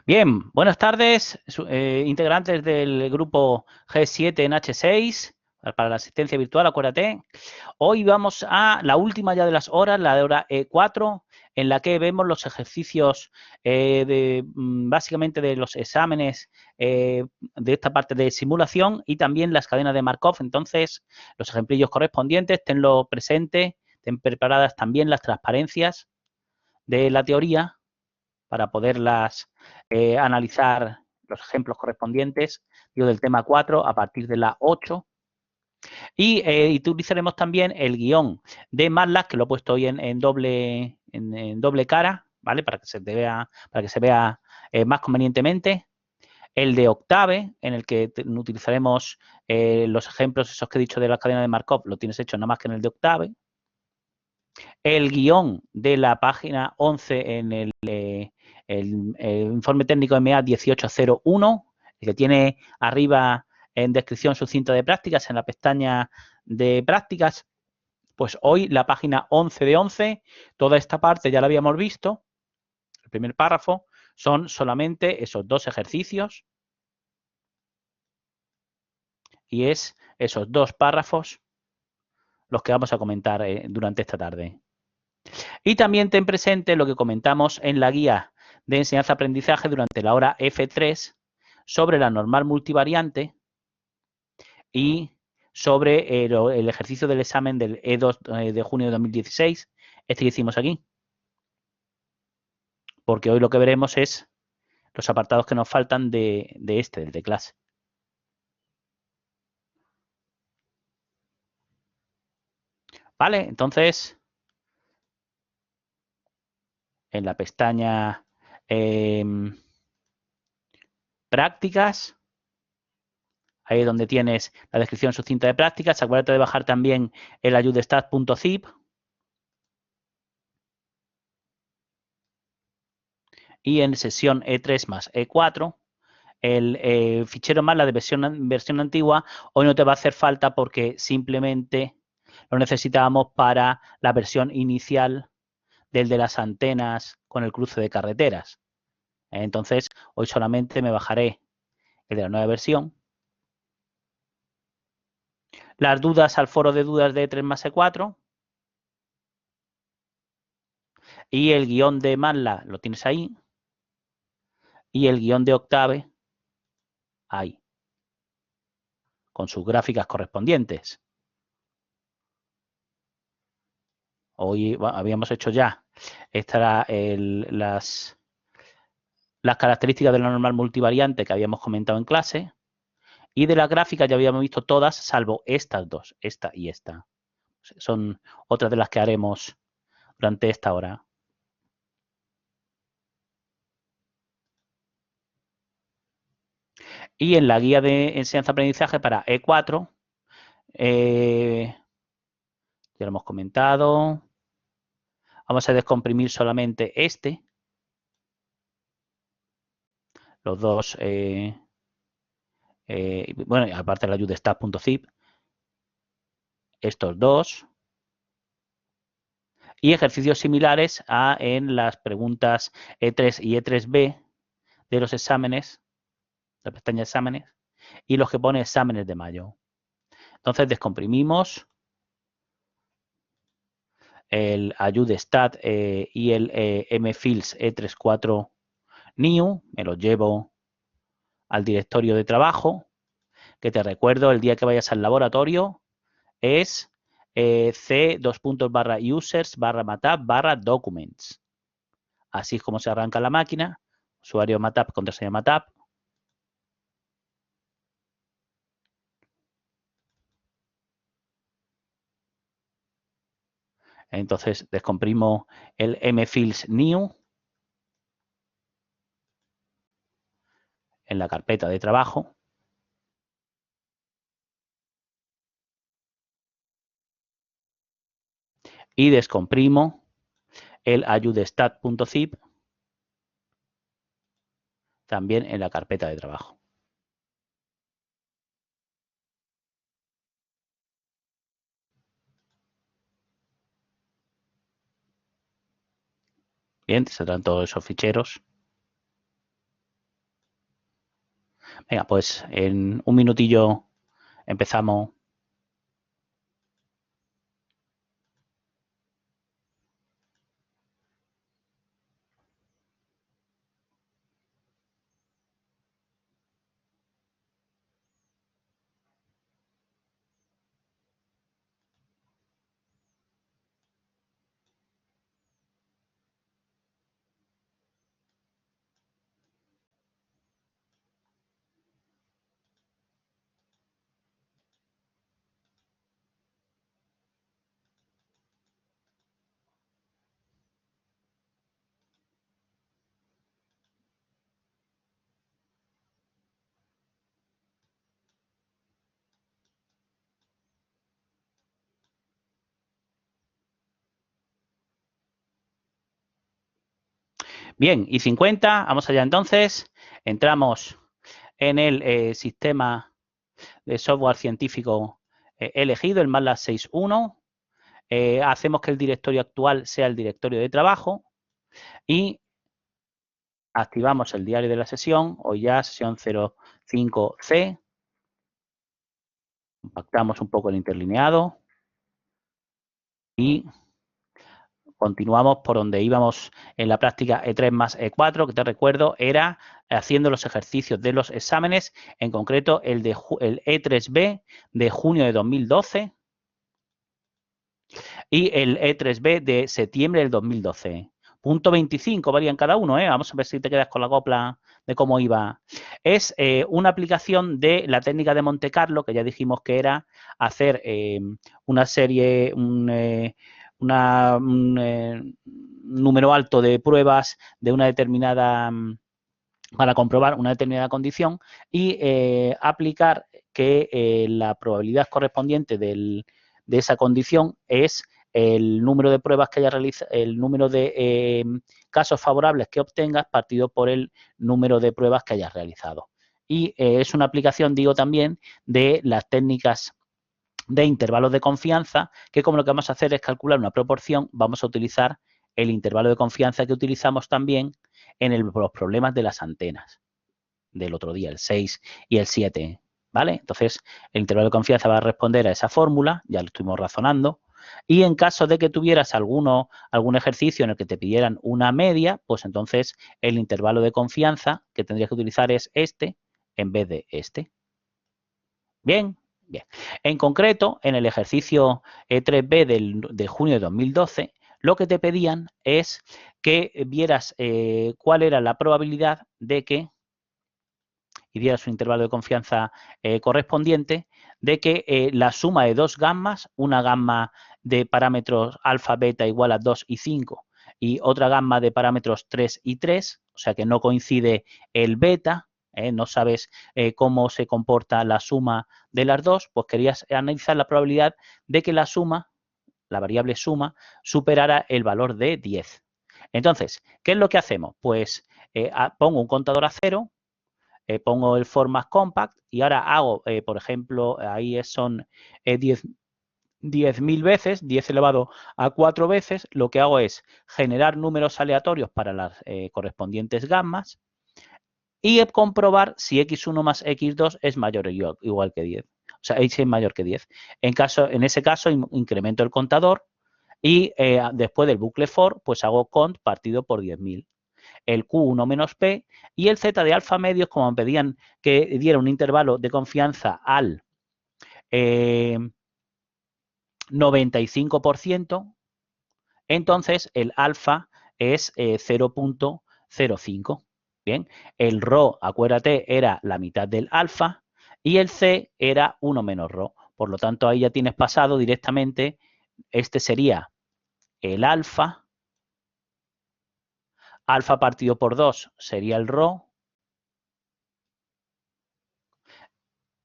Bien, buenas tardes, integrantes del grupo G7 en H6 para la asistencia virtual, acuérdate. Hoy vamos a la última ya de las horas, la de hora E4, en la que vemos los ejercicios básicamente de los exámenes de esta parte de simulación y también las cadenas de Markov. Entonces, los ejemplillos correspondientes, tenlo presente, ten preparadas también las transparencias de la teoría para poderlas analizar los ejemplos correspondientes, digo, del tema 4 a partir de la 8. Y utilizaremos también el guión de MATLAB, que lo he puesto hoy en doble cara, ¿vale? Para que se vea más convenientemente. El de Octave, en el que utilizaremos los ejemplos esos que he dicho de la cadena de Markov, lo tienes hecho nada más que en el de Octave. El guión de la página 11 en el informe técnico MA 1801, que tiene arriba en descripción sucinta de prácticas, en la pestaña de prácticas, pues hoy la página 11 de 11, toda esta parte ya la habíamos visto, el primer párrafo, son solamente esos dos ejercicios y es esos dos párrafos los que vamos a comentar durante esta tarde. Y también ten presente lo que comentamos en la guía de enseñanza-aprendizaje durante la hora F3 sobre la normal multivariante y sobre el ejercicio del examen del E2 de junio de 2016, este que hicimos aquí. Porque hoy lo que veremos es los apartados que nos faltan del de clase. Vale, entonces, en la pestaña prácticas, ahí es donde tienes la descripción sucinta de prácticas. Acuérdate de bajar también el ayudestat.zip. Y en sesión E3 más E4, el fichero más la de versión antigua, hoy no te va a hacer falta porque simplemente lo necesitábamos para la versión inicial del de las antenas con el cruce de carreteras. Entonces, hoy solamente me bajaré el de la nueva versión. Las dudas al foro de dudas de E3 más E4. Y el guión de MATLAB lo tienes ahí. Y el guión de Octave ahí, con sus gráficas correspondientes. Hoy habíamos hecho ya las características de la normal multivariante que habíamos comentado en clase. Y de las gráficas ya habíamos visto todas, salvo estas dos, esta y esta. Son otras de las que haremos durante esta hora. Y en la guía de enseñanza-aprendizaje para E4, ya lo hemos comentado. Vamos a descomprimir solamente este. Los dos, bueno, aparte de la ayudestat.zip, estos dos. Y ejercicios similares en las preguntas E3 y E3B de los exámenes, la pestaña exámenes, y los que pone exámenes de mayo. Entonces descomprimimos el ayudestat y el mfields E34 new, me los llevo al directorio de trabajo, que te recuerdo el día que vayas al laboratorio es c:/users/matab/documents. Así es como se arranca la máquina, usuario MATLAB, contraseña MATLAB. Entonces descomprimo el mfields new en la carpeta de trabajo. Y descomprimo el ayudestat.zip también en la carpeta de trabajo. Bien, te saldrán todos esos ficheros. Venga, pues en un minutillo empezamos. Bien, y 50, vamos allá entonces. Entramos en el sistema de software científico elegido, el MATLAB 6.1. Hacemos que el directorio actual sea el directorio de trabajo y activamos el diario de la sesión, hoy ya sesión 05C. Compactamos un poco el interlineado y continuamos por donde íbamos en la práctica E3 más E4, que te recuerdo era haciendo los ejercicios de los exámenes, en concreto el E3B de junio de 2012 y el E3B de septiembre del 2012. Punto 25 varían cada uno, ¿eh? Vamos a ver si te quedas con la copla de cómo iba. Es una aplicación de la técnica de Monte Carlo, que ya dijimos que era hacer una serie, un número alto de pruebas de una determinada, para comprobar una determinada condición y aplicar que la probabilidad correspondiente de esa condición es el número de pruebas que haya realizado, el número de casos favorables que obtengas partido por el número de pruebas que hayas realizado. Y es una aplicación, digo también, de las técnicas de intervalos de confianza, que como lo que vamos a hacer es calcular una proporción, vamos a utilizar el intervalo de confianza que utilizamos también en los problemas de las antenas del otro día, el 6 y el 7, ¿vale? Entonces, el intervalo de confianza va a responder a esa fórmula, ya lo estuvimos razonando, y en caso de que tuvieras algún ejercicio en el que te pidieran una media, pues entonces el intervalo de confianza que tendrías que utilizar es este en vez de este. Bien, bien. En concreto, en el ejercicio E3B de junio de 2012, lo que te pedían es que vieras cuál era la probabilidad de que, y dieras un intervalo de confianza correspondiente, de que la suma de dos gammas, una gamma de parámetros alfa, beta igual a 2 y 5, y otra gamma de parámetros 3 y 3, o sea que no coincide el beta, no sabes cómo se comporta la suma de las dos, pues querías analizar la probabilidad de que la suma, la variable suma, superara el valor de 10. Entonces, ¿qué es lo que hacemos? Pues pongo un contador a cero, pongo el for más compact y ahora hago, por ejemplo, ahí son 10.000 veces, 10 elevado a 4 veces, lo que hago es generar números aleatorios para las correspondientes gammas y comprobar si x1 más x2 es mayor o igual que 10. O sea, x es mayor que 10. En ese caso, incremento el contador y después del bucle for, pues hago cont partido por 10.000. El Q1 menos P y el Z de alfa medios, como me pedían que diera un intervalo de confianza al 95%, entonces el alfa es 0.05. Bien, el ρ, acuérdate, era la mitad del alfa y el C era 1 menos ρ. Por lo tanto, ahí ya tienes pasado directamente, este sería el alfa partido por 2 sería el ρ,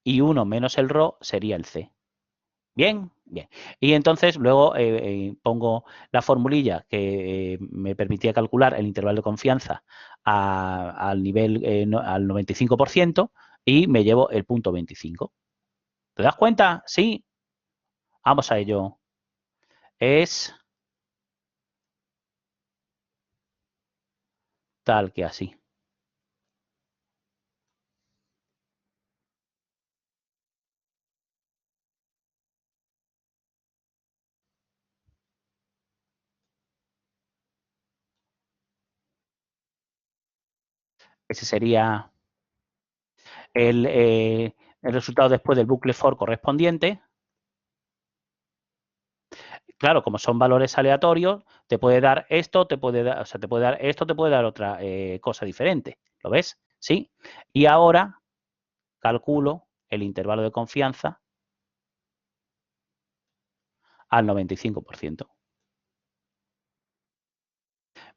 y 1 menos el ρ sería el C. Bien, bien. Y entonces luego pongo la formulilla que me permitía calcular el intervalo de confianza al nivel, al 95% y me llevo el punto 25. ¿Te das cuenta? Sí. Vamos a ello. Es tal que así. Ese sería el resultado después del bucle for correspondiente. Claro, como son valores aleatorios, te puede dar esto, te puede dar, o sea, te puede dar esto, te puede dar otra cosa diferente. ¿Lo ves? ¿Sí? Y ahora calculo el intervalo de confianza al 95%.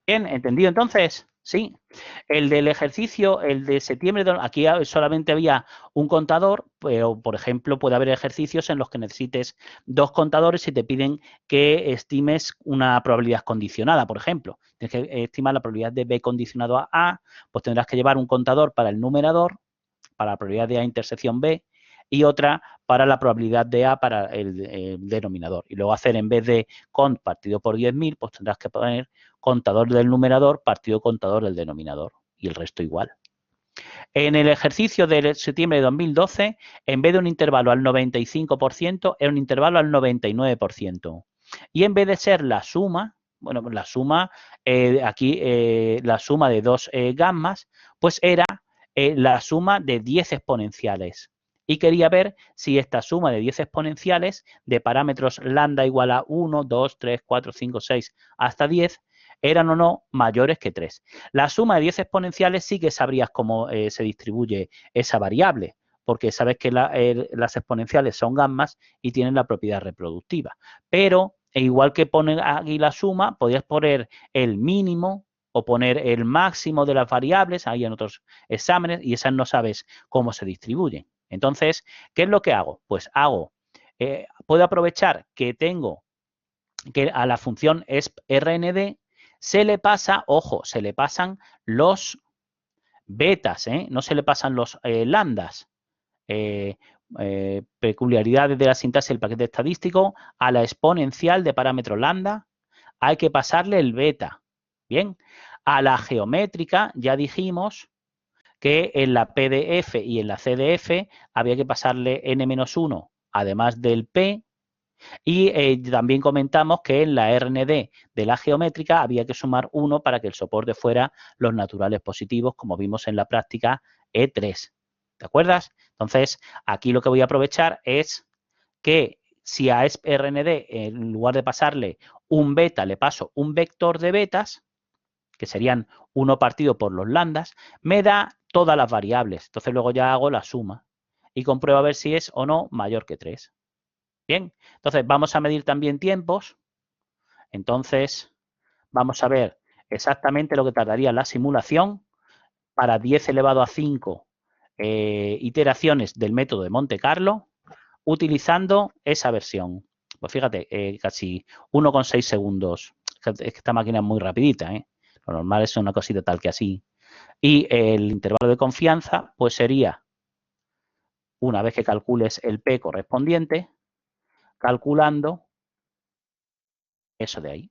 Bien, ¿entendido entonces? Sí. El del ejercicio, el de septiembre, aquí solamente había un contador, pero por ejemplo puede haber ejercicios en los que necesites dos contadores y te piden que estimes una probabilidad condicionada, por ejemplo. Tienes que estimar la probabilidad de B condicionado a A, pues tendrás que llevar un contador para el numerador, para la probabilidad de A intersección B, y otra para la probabilidad de A para el denominador. Y luego hacer, en vez de cont partido por 10.000, pues tendrás que poner contador del numerador partido contador del denominador. Y el resto igual. En el ejercicio de septiembre de 2012, en vez de un intervalo al 95%, era un intervalo al 99%. Y en vez de ser la suma, bueno, la suma, aquí la suma de dos gammas, pues era la suma de 10 exponenciales. Y quería ver si esta suma de 10 exponenciales de parámetros lambda igual a 1, 2, 3, 4, 5, 6 hasta 10 eran o no mayores que 3. La suma de 10 exponenciales sí que sabrías cómo se distribuye esa variable, porque sabes que las exponenciales son gammas y tienen la propiedad reproductiva. Pero, igual que ponen aquí la suma, podrías poner el mínimo o poner el máximo de las variables, ahí en otros exámenes, y esas no sabes cómo se distribuyen. Entonces, ¿qué es lo que hago? Pues puedo aprovechar que tengo que a la función ESP-RND se le pasa, ojo, se le pasan los betas, no se le pasan los lambdas. Peculiaridades de la sintaxis del paquete estadístico, a la exponencial de parámetro lambda hay que pasarle el beta. Bien, a la geométrica ya dijimos que en la PDF y en la CDF había que pasarle n-1 además del p, y también comentamos que en la RND de la geométrica había que sumar 1 para que el soporte fuera los naturales positivos, como vimos en la práctica E3. ¿Te acuerdas? Entonces, aquí lo que voy a aprovechar es que si a RND, en lugar de pasarle un beta, le paso un vector de betas, que serían 1 partido por los lambdas, me da todas las variables. Entonces, luego ya hago la suma y compruebo a ver si es o no mayor que 3. Bien, entonces vamos a medir también tiempos. Entonces, vamos a ver exactamente lo que tardaría la simulación para 10 elevado a 5 iteraciones del método de Monte Carlo utilizando esa versión. Pues fíjate, casi 1,6 segundos. Es que esta máquina es muy rapidita, ¿eh? Lo normal es una cosita tal que así. Y el intervalo de confianza, pues sería, una vez que calcules el P correspondiente, calculando eso de ahí.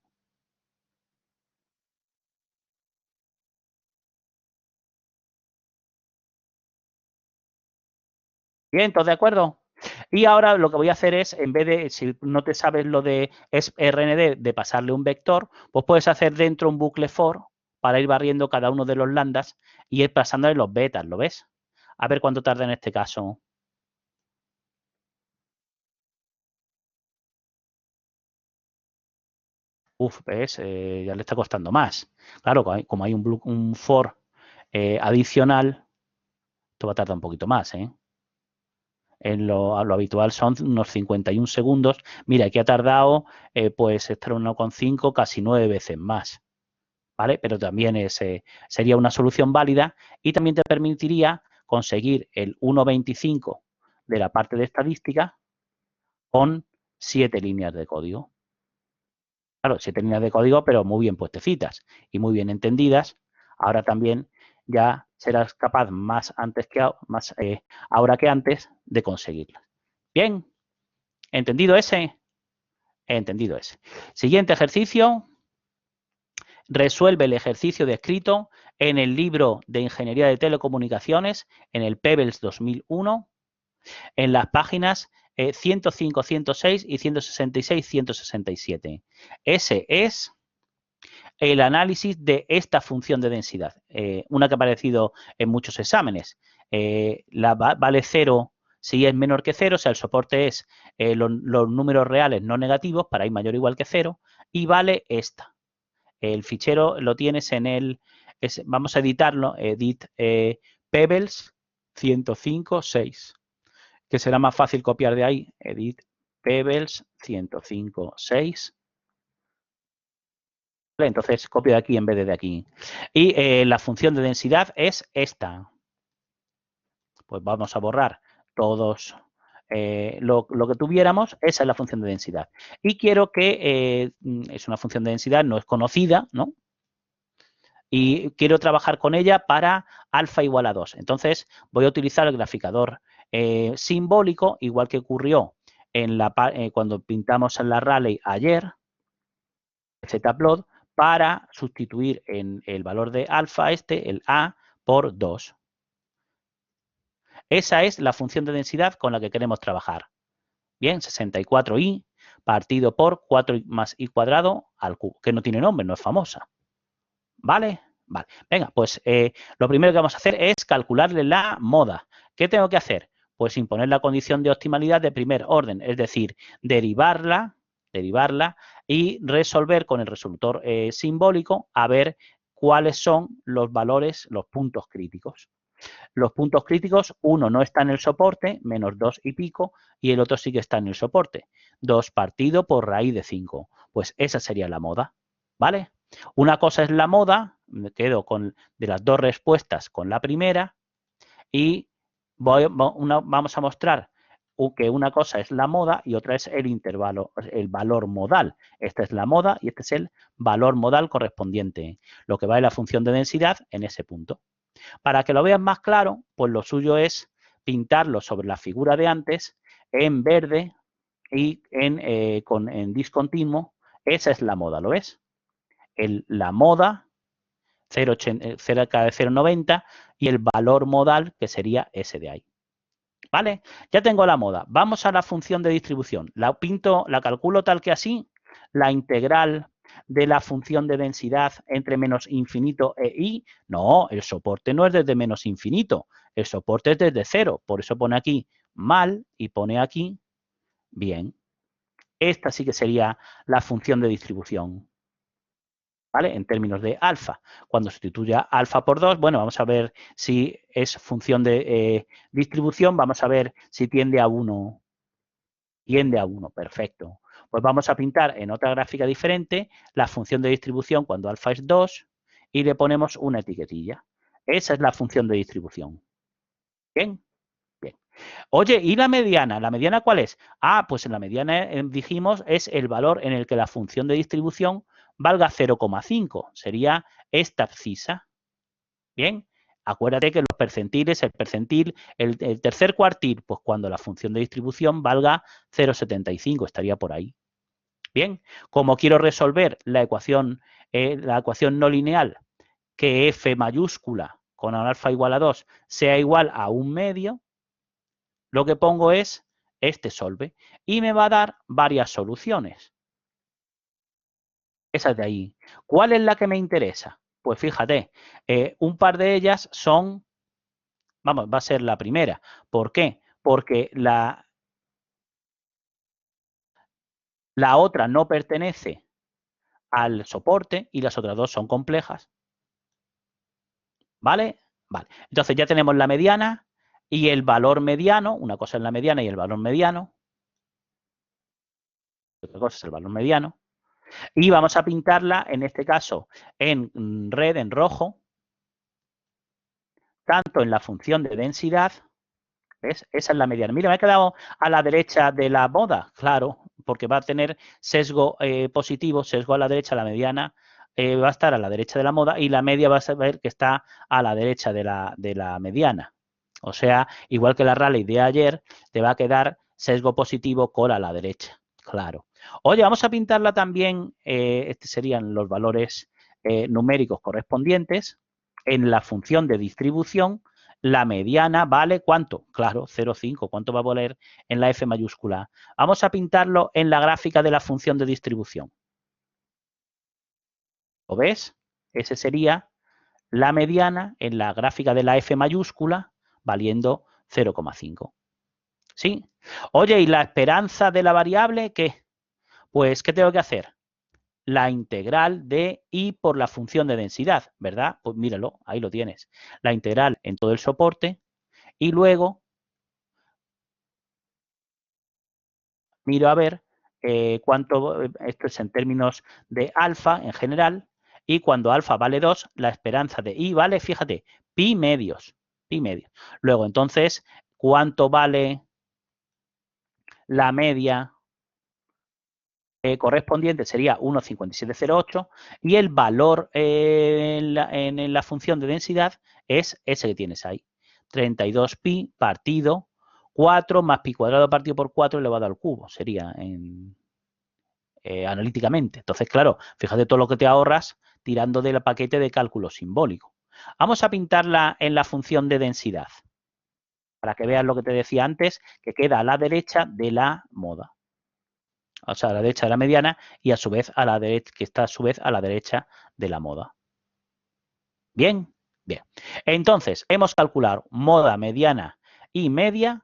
Bien, ¿todos de acuerdo? Y ahora lo que voy a hacer es, en vez de, si no te sabes lo de RND, de pasarle un vector, pues puedes hacer dentro un bucle for para ir barriendo cada uno de los lambdas y ir pasándole los betas, ¿lo ves? A ver cuánto tarda en este caso. Uf, ¿ves? Ya le está costando más. Claro, como hay un for adicional, esto va a tardar un poquito más, ¿eh? Lo habitual son unos 51 segundos. Mira, aquí ha tardado pues estar 1,5, casi 9 veces más. ¿Vale? Pero también sería una solución válida y también te permitiría conseguir el 1,25 de la parte de estadística con 7 líneas de código. Claro, 7 líneas de código, pero muy bien puestecitas y muy bien entendidas. Ahora también ya serás capaz ahora que antes de conseguirlas. Bien, ¿entendido ese? Entendido ese. Siguiente ejercicio. Resuelve el ejercicio descrito en el libro de Ingeniería de Telecomunicaciones, en el Pebbles 2001, en las páginas 105, 106 y 166, 167. Ese es el análisis de esta función de densidad, una que ha aparecido en muchos exámenes. Vale 0 si es menor que 0, o sea, el soporte es los números reales no negativos para i mayor o igual que 0, y vale esta. El fichero lo tienes en vamos a editarlo, edit pebbles 105.6, que será más fácil copiar de ahí, edit pebbles 105.6. Entonces copio de aquí en vez de aquí. Y la función de densidad es esta. Pues vamos a borrar todos lo que tuviéramos. Esa es la función de densidad. Y quiero que es una función de densidad, no es conocida, ¿no? Y quiero trabajar con ella para alfa igual a 2. Entonces voy a utilizar el graficador simbólico, igual que ocurrió cuando pintamos en la Rayleigh ayer, zplot, para sustituir en el valor de alfa el A por 2. Esa es la función de densidad con la que queremos trabajar. Bien, 64i partido por 4 más i cuadrado al cubo, que no tiene nombre, no es famosa. ¿Vale? Vale. Venga, pues lo primero que vamos a hacer es calcularle la moda. ¿Qué tengo que hacer? Pues imponer la condición de optimalidad de primer orden, es decir, derivarla y resolver con el resolutor simbólico a ver cuáles son los valores, los puntos críticos. Los puntos críticos, uno no está en el soporte, menos 2 y pico, y el otro sí que está en el soporte. 2 partido por raíz de 5. Pues esa sería la moda, ¿vale? Una cosa es la moda, me quedo de las dos respuestas con la primera, y vamos a mostrar que una cosa es la moda y otra es el intervalo, el valor modal. Esta es la moda y este es el valor modal correspondiente, lo que va en la función de densidad en ese punto. Para que lo veas más claro, pues lo suyo es pintarlo sobre la figura de antes en verde y en discontinuo. Esa es la moda, ¿lo ves? La moda cerca de 0,90 y el valor modal que sería ese de ahí. ¿Vale? Ya tengo la moda. Vamos a la función de distribución. La calculo tal que así. La integral de la función de densidad entre menos infinito e i. No, el soporte no es desde menos infinito. El soporte es desde 0. Por eso pone aquí mal y pone aquí bien. Esta sí que sería la función de distribución. ¿Vale? En términos de alfa. Cuando sustituya alfa por 2, bueno, vamos a ver si es función de distribución, vamos a ver si tiende a 1. Tiende a 1, perfecto. Pues vamos a pintar en otra gráfica diferente la función de distribución cuando alfa es 2 y le ponemos una etiquetilla. Esa es la función de distribución. ¿Bien? Bien. Oye, ¿y la mediana? ¿La mediana cuál es? Ah, pues en la mediana dijimos es el valor en el que la función de distribución valga 0,5. Sería esta abscisa. Bien, acuérdate que los percentiles, el percentil, el tercer cuartil, pues cuando la función de distribución valga 0,75, estaría por ahí. Bien, como quiero resolver la ecuación no lineal, que f mayúscula con alfa igual a 2 sea igual a 1/2, lo que pongo es este solve y me va a dar varias soluciones. Esa es de ahí. ¿Cuál es la que me interesa? Pues fíjate, un par de ellas son, vamos, va a ser la primera. ¿Por qué? Porque la otra no pertenece al soporte y las otras dos son complejas. ¿Vale? Vale. Entonces ya tenemos la mediana y el valor mediano. Una cosa es la mediana y el valor mediano. Otra cosa es el valor mediano. Y vamos a pintarla, en este caso, en red, en rojo, tanto en la función de densidad, ¿ves? Esa es la mediana. Mira, me he quedado a la derecha de la moda, claro, porque va a tener sesgo positivo, sesgo a la derecha, la mediana va a estar a la derecha de la moda y la media va a saber que está a la derecha de la mediana. O sea, igual que la Rayleigh de ayer, te va a quedar sesgo positivo cola a la derecha, claro. Oye, vamos a pintarla también, estos serían los valores numéricos correspondientes en la función de distribución. La mediana vale ¿cuánto? Claro, 0,5. ¿Cuánto va a valer en la F mayúscula? Vamos a pintarlo en la gráfica de la función de distribución. ¿Lo ves? Ese sería la mediana en la gráfica de la F mayúscula valiendo 0,5. ¿Sí? Oye, ¿y la esperanza de la variable qué? Pues, ¿qué tengo que hacer? La integral de I por la función de densidad, ¿verdad? Pues míralo, ahí lo tienes. La integral en todo el soporte y luego miro a ver cuánto, esto es en términos de alfa en general, y cuando alfa vale 2, la esperanza de I vale, fíjate, pi medios, pi medios. Luego, entonces, ¿cuánto vale la media correspondiente? Sería 1,5708 y el valor en la función de densidad es ese que tienes ahí, 32 pi partido 4 más pi cuadrado partido por 4 elevado al cubo, sería analíticamente. Entonces, claro, fíjate todo lo que te ahorras tirando del paquete de cálculo simbólico. Vamos a pintarla en la función de densidad, para que veas lo que te decía antes, que queda a la derecha de la moda. O sea, a la derecha de la mediana y a su vez a la derecha, que está a su vez a la derecha de la moda. ¿Bien? Bien. Entonces, hemos calculado moda, mediana y media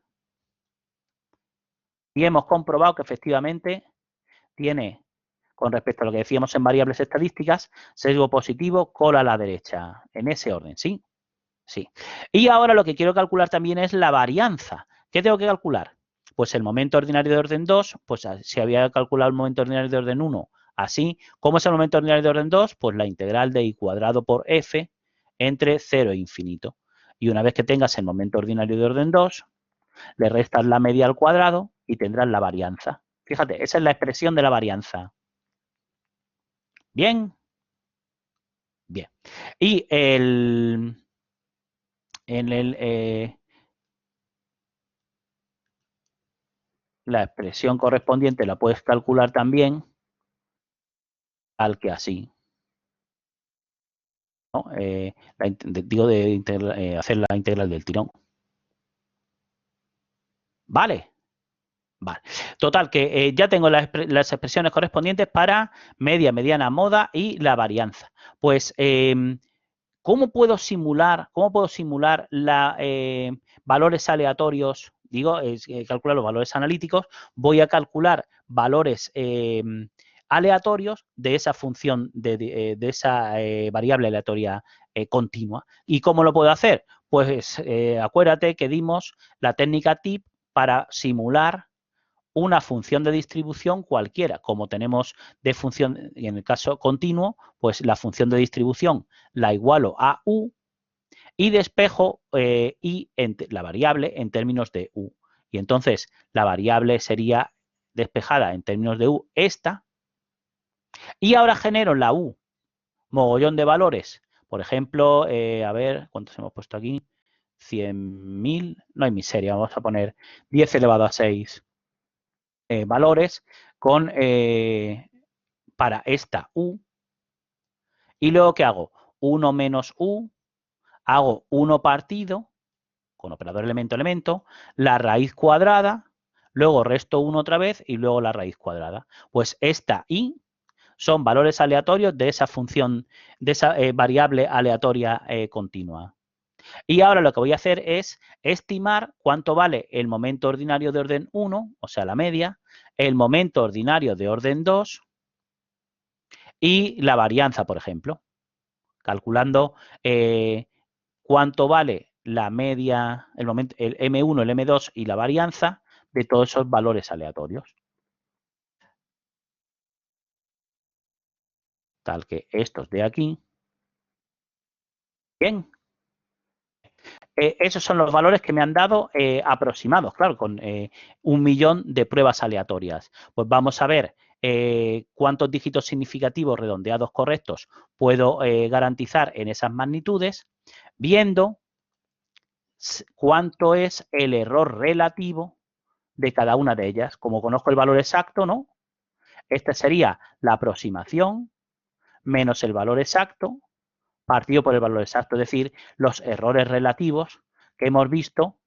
y hemos comprobado que efectivamente tiene, con respecto a lo que decíamos en variables estadísticas, sesgo positivo, cola a la derecha, en ese orden, ¿sí? Sí. Y ahora lo que quiero calcular también es la varianza. ¿Qué tengo que calcular? Pues el momento ordinario de orden 2, pues si había calculado el momento ordinario de orden 1, así. ¿Cómo es el momento ordinario de orden 2? Pues la integral de I cuadrado por F entre 0 e infinito. Y una vez que tengas el momento ordinario de orden 2, le restas la media al cuadrado y tendrás la varianza. Fíjate, esa es la expresión de la varianza. ¿Bien? Bien. Y la expresión correspondiente la puedes calcular también al que así. ¿No? Digo de hacer la integral del tirón. ¿Vale? Vale. Total, que ya tengo las expresiones correspondientes para media, mediana, moda y la varianza. Pues, ¿cómo puedo simular valores aleatorios? Digo, calcular los valores analíticos. Voy a calcular valores aleatorios de esa función, de esa variable aleatoria continua. ¿Y cómo lo puedo hacer? Pues acuérdate que dimos la técnica TIP para simular una función de distribución cualquiera. Como tenemos de función, y en el caso continuo, pues la función de distribución la igualo a u y despejo la variable en términos de u. Y entonces la variable sería despejada en términos de u esta. Y ahora genero la u mogollón de valores. Por ejemplo, a ver, ¿cuántos hemos puesto aquí? 100.000, no hay miseria, vamos a poner 10 elevado a 6 valores con para esta u. Y luego, ¿qué hago? 1 menos u, hago 1 partido, con operador elemento-elemento, la raíz cuadrada, luego resto 1 otra vez y luego la raíz cuadrada. Pues esta y son valores aleatorios de esa función, de esa variable aleatoria continua. Y ahora lo que voy a hacer es estimar cuánto vale el momento ordinario de orden 1, o sea, la media, el momento ordinario de orden 2 y la varianza, por ejemplo, calculando cuánto vale la media, el M1, el M2 y la varianza de todos esos valores aleatorios. Tal que estos de aquí. Bien. Esos son los valores que me han dado aproximados, claro, con 1.000.000 de pruebas aleatorias. Pues vamos a ver cuántos dígitos significativos redondeados correctos puedo garantizar en esas magnitudes, viendo cuánto es el error relativo de cada una de ellas. Como conozco el valor exacto, ¿no? Esta sería la aproximación menos el valor exacto partido por el valor exacto, es decir, los errores relativos que hemos visto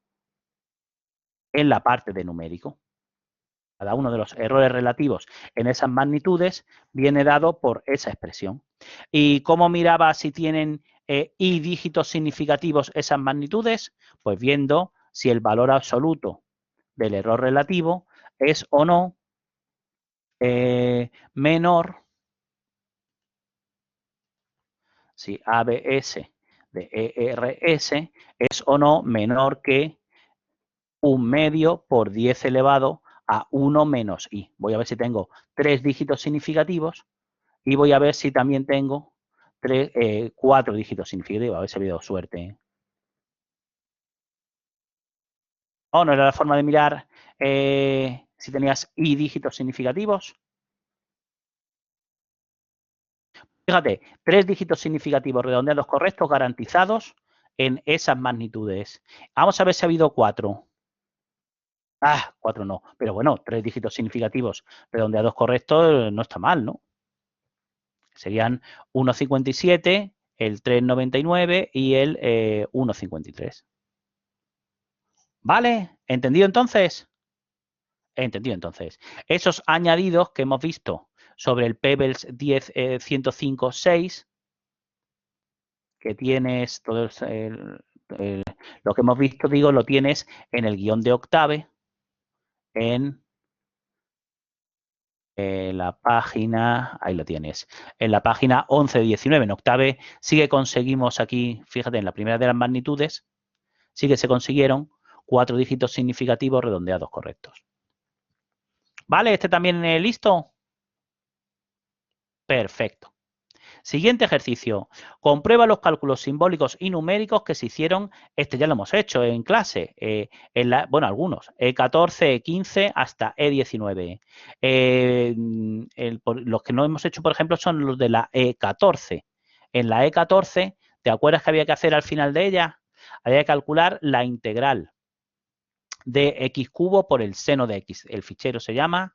en la parte de numérico. cada uno de los errores relativos en esas magnitudes viene dado por esa expresión. ¿Y cómo miraba si tienen y dígitos significativos esas magnitudes? Pues viendo si el valor absoluto del error relativo es o no menor, si ABS de ERS es o no menor que 1/2 por 10 elevado a 1 menos i. Voy a ver si tengo 3 dígitos significativos y voy a ver si también tengo 4 dígitos significativos. A ver si ha habido suerte. Oh, no era la forma de mirar si tenías i dígitos significativos. Fíjate, 3 dígitos significativos redondeados correctos garantizados en esas magnitudes. Vamos a ver si ha habido 4. 4 no. Pero bueno, 3 dígitos significativos redondeados correctos no está mal, ¿no? Serían 1,57, el 3,99 y el 1,53. ¿Vale? ¿Entendido entonces? Entendido entonces. Esos añadidos que hemos visto sobre el Pebbles 10 105.6, que tienes todo lo que hemos visto, digo, lo tienes en el guión de Octave, en la página, ahí lo tienes, en la página 11-19. En Octave sí que conseguimos aquí, fíjate, en la primera de las magnitudes, sí que se consiguieron 4 dígitos significativos redondeados correctos. ¿Vale? ¿Este también listo? Perfecto. Siguiente ejercicio. Comprueba los cálculos simbólicos y numéricos que se hicieron, este ya lo hemos hecho en clase, bueno, algunos, E14, E15 hasta E19. Los que no hemos hecho, por ejemplo, son los de la E14. En la E14, ¿te acuerdas que había que hacer al final de ella? Había que calcular la integral de x cubo por el seno de x. El fichero se llama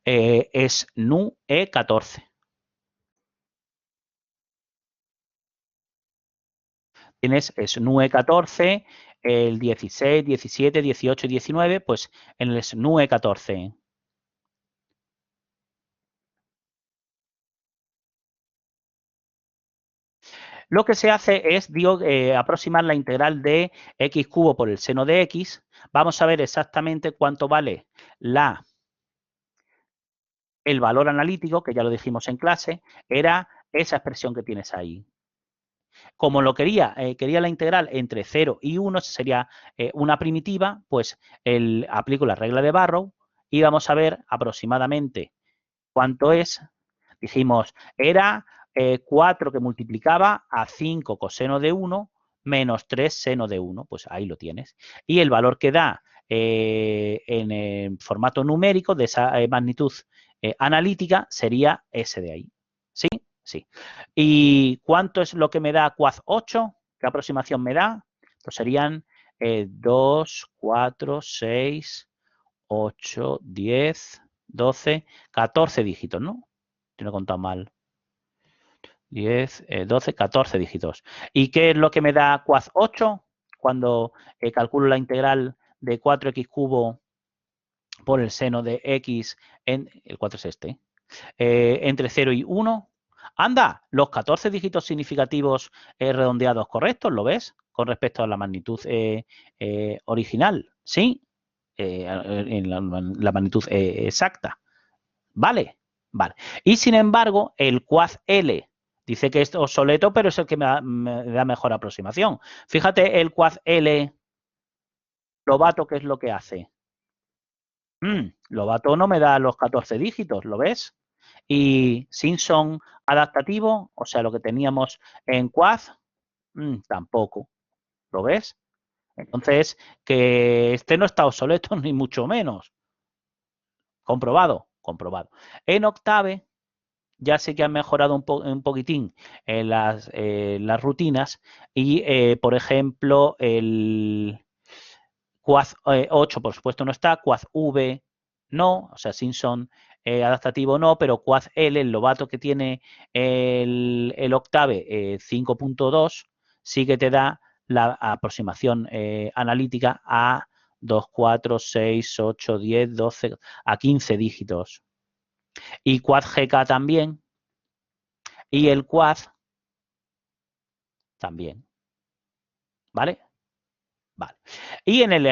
es nu E14. Tienes SNU E14, el 16, 17, 18 y 19, pues en el SNU E14. Lo que se hace es, digo, aproximar la integral de x cubo por el seno de x. Vamos a ver exactamente cuánto vale el valor analítico, que ya lo dijimos en clase, era esa expresión que tienes ahí. Como lo quería la integral entre 0 y 1, sería una primitiva, pues aplico la regla de Barrow y vamos a ver aproximadamente cuánto es. Dijimos, era 4 que multiplicaba a 5 coseno de 1 menos 3 seno de 1. Pues ahí lo tienes. Y el valor que da en el formato numérico de esa magnitud analítica sería ese de ahí. ¿Sí? Sí. ¿Y cuánto es lo que me da Quaz 8? ¿Qué aproximación me da? Pues serían 2, 4, 6, 8, 10, 12, 14 dígitos, ¿no? Yo no he contado mal. 10, 12, 14 dígitos. ¿Y qué es lo que me da Quaz 8? Cuando calculo la integral de 4x cubo por el seno de x, el 4 es este, entre 0 y 1. Anda, los 14 dígitos significativos redondeados correctos, ¿lo ves? Con respecto a la magnitud original, ¿sí? En la magnitud exacta. ¿Vale? Vale. Y sin embargo, el Quaz L dice que es obsoleto, pero es el que me da mejor aproximación. Fíjate el Quaz L Lobato, ¿qué es lo que hace? Lobato no me da los 14 dígitos, ¿lo ves? Y Simpson adaptativo, o sea, lo que teníamos en Quaz, tampoco, ¿lo ves? Entonces, que este no está obsoleto, ni mucho menos. Comprobado, comprobado. En Octave, ya sé que han mejorado un poquitín las rutinas y, por ejemplo, el Quaz 8, por supuesto, no está, Quaz V no, o sea, Simpson adaptativo no, pero Quaz L, el Lobato que tiene el Octave 5.2, sí que te da la aproximación analítica a 2, 4, 6, 8, 10, 12, a 15 dígitos. Y quad GK también. Y el quad también. ¿Vale? Vale. Y en el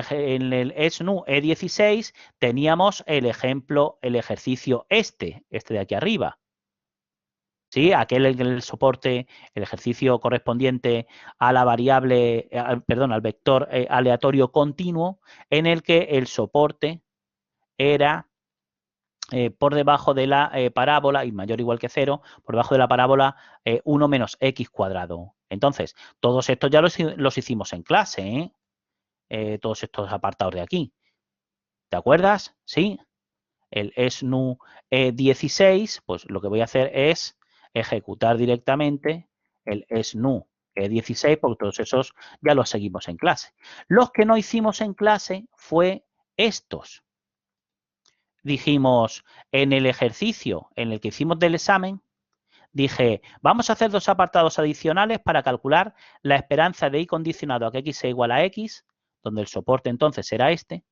SNU E16 teníamos el ejemplo, el ejercicio este de aquí arriba. ¿Sí? Aquel en el soporte, el ejercicio correspondiente a la variable, perdón, al vector aleatorio continuo, en el que el soporte era por debajo de la parábola, y mayor o igual que 0, por debajo de la parábola 1 menos x cuadrado. Entonces, todos estos ya los hicimos en clase, todos estos apartados de aquí. ¿Te acuerdas? ¿Sí? El SNU 16, pues lo que voy a hacer es ejecutar directamente el SNU 16, porque todos esos ya los seguimos en clase. Los que no hicimos en clase fue estos. Dijimos, en el ejercicio en el que hicimos del examen, dije, vamos a hacer dos apartados adicionales para calcular la esperanza de y condicionado a que x sea igual a x, donde el soporte entonces era este,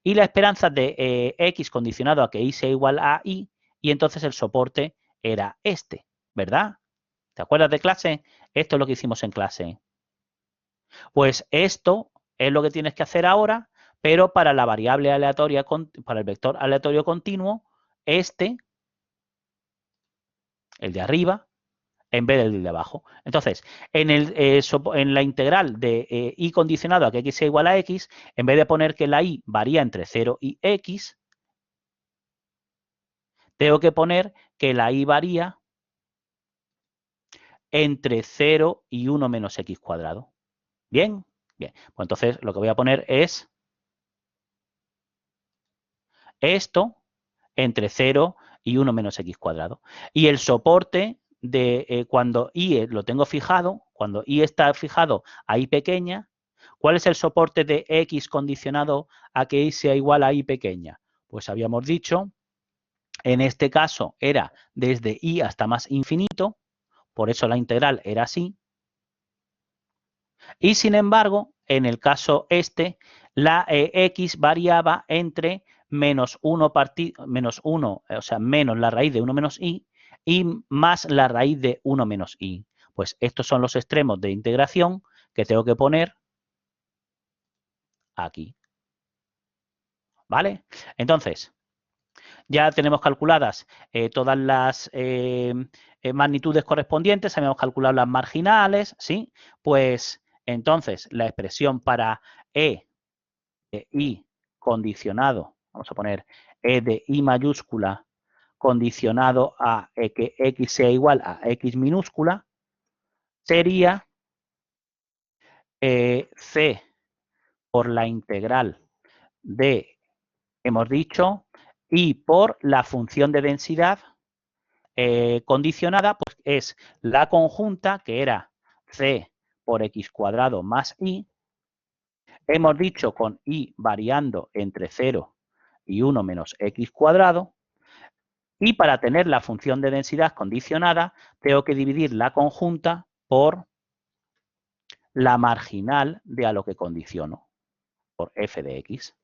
y la esperanza de x condicionado a que y sea igual a y entonces el soporte era este, ¿verdad? ¿Te acuerdas de clase? Esto es lo que hicimos en clase. Pues esto es lo que tienes que hacer ahora, pero para la variable aleatoria, para el vector aleatorio continuo, este, el de arriba, en vez del de abajo. Entonces, en la integral de y condicionado a que x sea igual a x, en vez de poner que la y varía entre 0 y x, tengo que poner que la y varía entre 0 y 1 menos x cuadrado. ¿Bien? Bien. Pues entonces lo que voy a poner es esto entre 0 y 1 menos x cuadrado. Y el soporte de cuando y lo tengo fijado, cuando y está fijado a y pequeña, ¿cuál es el soporte de x condicionado a que y sea igual a y pequeña? Pues habíamos dicho, en este caso era desde y hasta más infinito, por eso la integral era así. Y sin embargo, en el caso este, la x variaba entre menos 1, o sea, menos la raíz de 1 menos y más la raíz de 1 menos y. Pues estos son los extremos de integración que tengo que poner aquí. ¿Vale? Entonces, ya tenemos calculadas todas las magnitudes correspondientes, habíamos calculado las marginales, ¿sí? Pues entonces la expresión para E de I condicionado, vamos a poner E de I mayúscula condicionado a que X sea igual a X minúscula, sería C por la integral de, hemos dicho, I por la función de densidad condicionada, pues es la conjunta que era C por X cuadrado más I. Hemos dicho con I variando entre 0 y 1 menos X cuadrado. Y para tener la función de densidad condicionada, tengo que dividir la conjunta por la marginal de a lo que condiciono, por f de x.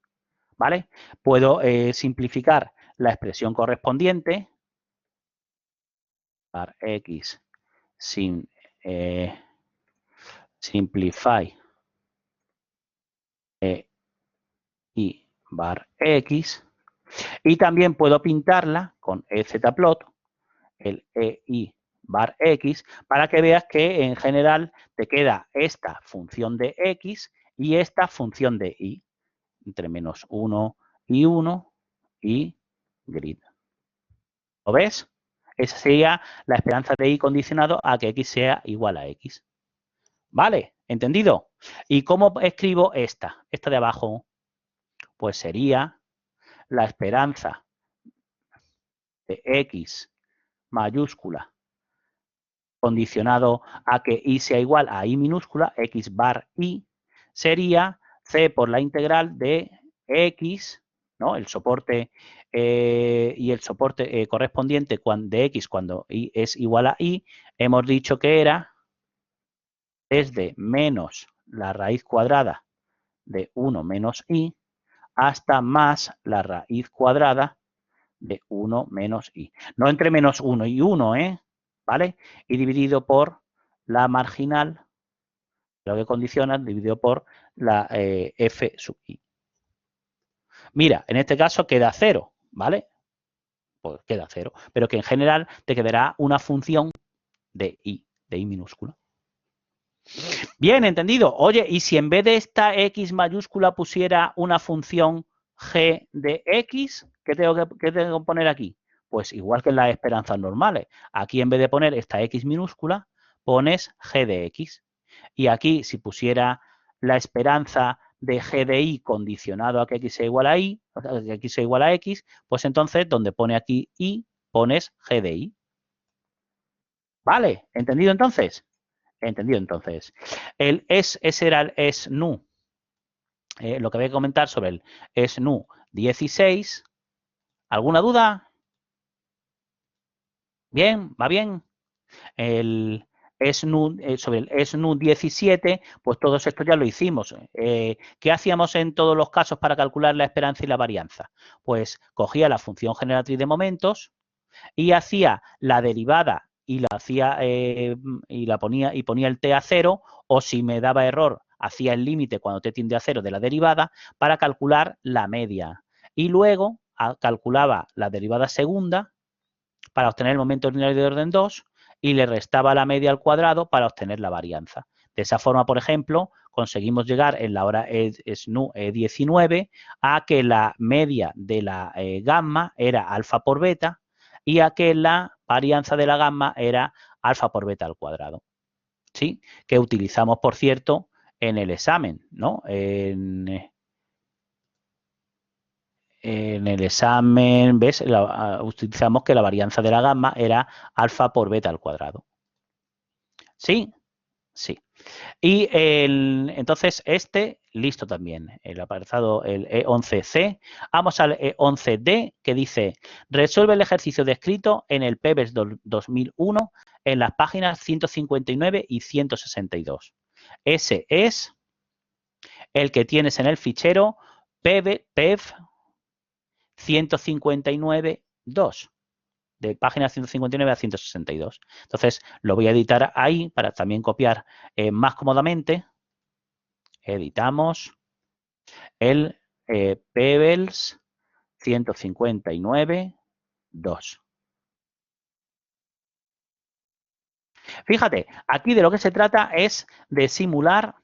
¿Vale? Puedo simplificar la expresión correspondiente, bar x sin simplify y bar x, y también puedo pintarla con ezplot, el EI bar X, para que veas que en general te queda esta función de X y esta función de Y, entre menos 1 y 1 y grid. ¿Lo ves? Esa sería la esperanza de Y condicionado a que X sea igual a X. ¿Vale? ¿Entendido? ¿Y cómo escribo esta? Esta de abajo, pues sería la esperanza de X mayúscula condicionado a que y sea igual a y minúscula, x bar y, sería c por la integral de x, ¿no? El soporte y el soporte correspondiente de x cuando y es igual a y, hemos dicho que era desde menos la raíz cuadrada de 1 menos i hasta más la raíz cuadrada de 1 menos i. No entre menos 1 y 1, ¿vale? Y dividido por la marginal, lo que condiciona, dividido por la f sub i. Mira, en este caso queda 0, ¿vale? Pues queda 0, pero que en general te quedará una función de i minúscula. Bien, entendido. Oye, ¿y si en vez de esta x mayúscula pusiera una función g de x, qué tengo que poner aquí? Pues igual que en las esperanzas normales. Aquí en vez de poner esta x minúscula, pones g de x. Y aquí, si pusiera la esperanza de g de i condicionado a que x sea igual a y, que x sea igual a x, pues entonces donde pone aquí y, pones g de i. ¿Vale? ¿Entendido entonces? Entendido entonces. Ese era el SNU. Lo que voy a comentar sobre el SNU 16. ¿Alguna duda? ¿Bien? ¿Va bien? Sobre el SNU 17, pues todo esto ya lo hicimos. ¿Qué hacíamos en todos los casos para calcular la esperanza y la varianza? Pues cogía la función generatriz de momentos y hacía la derivada y ponía el t a 0, o si me daba error, hacía el límite cuando t tiende a 0 de la derivada para calcular la media. Y luego calculaba la derivada segunda para obtener el momento ordinario de orden 2 y le restaba la media al cuadrado para obtener la varianza. De esa forma, por ejemplo, conseguimos llegar en la hora SNU 19 a que la media de la gamma era alfa por beta y a que la varianza de la gamma era alfa por beta al cuadrado. ¿Sí? Que utilizamos, por cierto, en el examen, ¿no? En el examen, ¿ves? Utilizamos que la varianza de la gamma era alfa por beta al cuadrado. ¿Sí? Sí. Y entonces listo también, el apartado, el E11C. Vamos al E11D, que dice, resuelve el ejercicio descrito en el PEBES 2001 en las páginas 159 y 162. Ese es el que tienes en el fichero PEV 159.2. De página 159 a 162. Entonces, lo voy a editar ahí para también copiar más cómodamente. Editamos el Pebbles 159.2. Fíjate, aquí de lo que se trata es de simular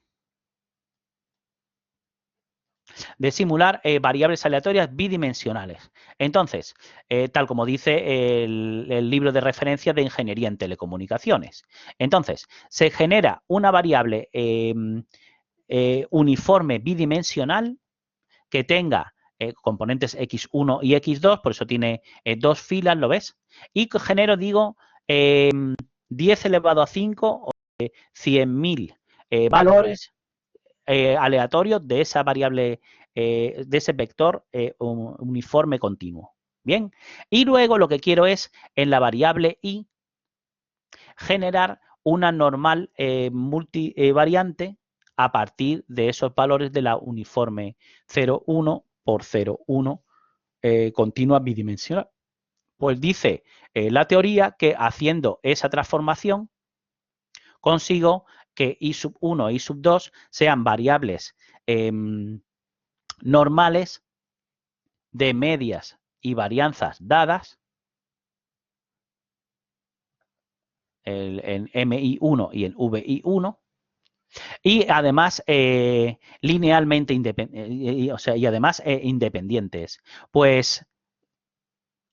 variables aleatorias bidimensionales. Entonces, tal como dice el libro de referencia de Ingeniería en Telecomunicaciones. Entonces, se genera una variable uniforme bidimensional que tenga componentes x1 y x2, por eso tiene dos filas, ¿lo ves? Y genero, digo, 10 elevado a 5 o 100.000 valores aleatorios de esa variable, de ese vector uniforme continuo. Bien, y luego lo que quiero es en la variable i generar una normal multivariante a partir de esos valores de la uniforme 0,1 por 0,1 continua bidimensional. Pues dice la teoría que haciendo esa transformación consigo que i sub 1 e i sub 2 sean variables normales de medias y varianzas dadas en MI1 y en VI1 y además linealmente independientes. Pues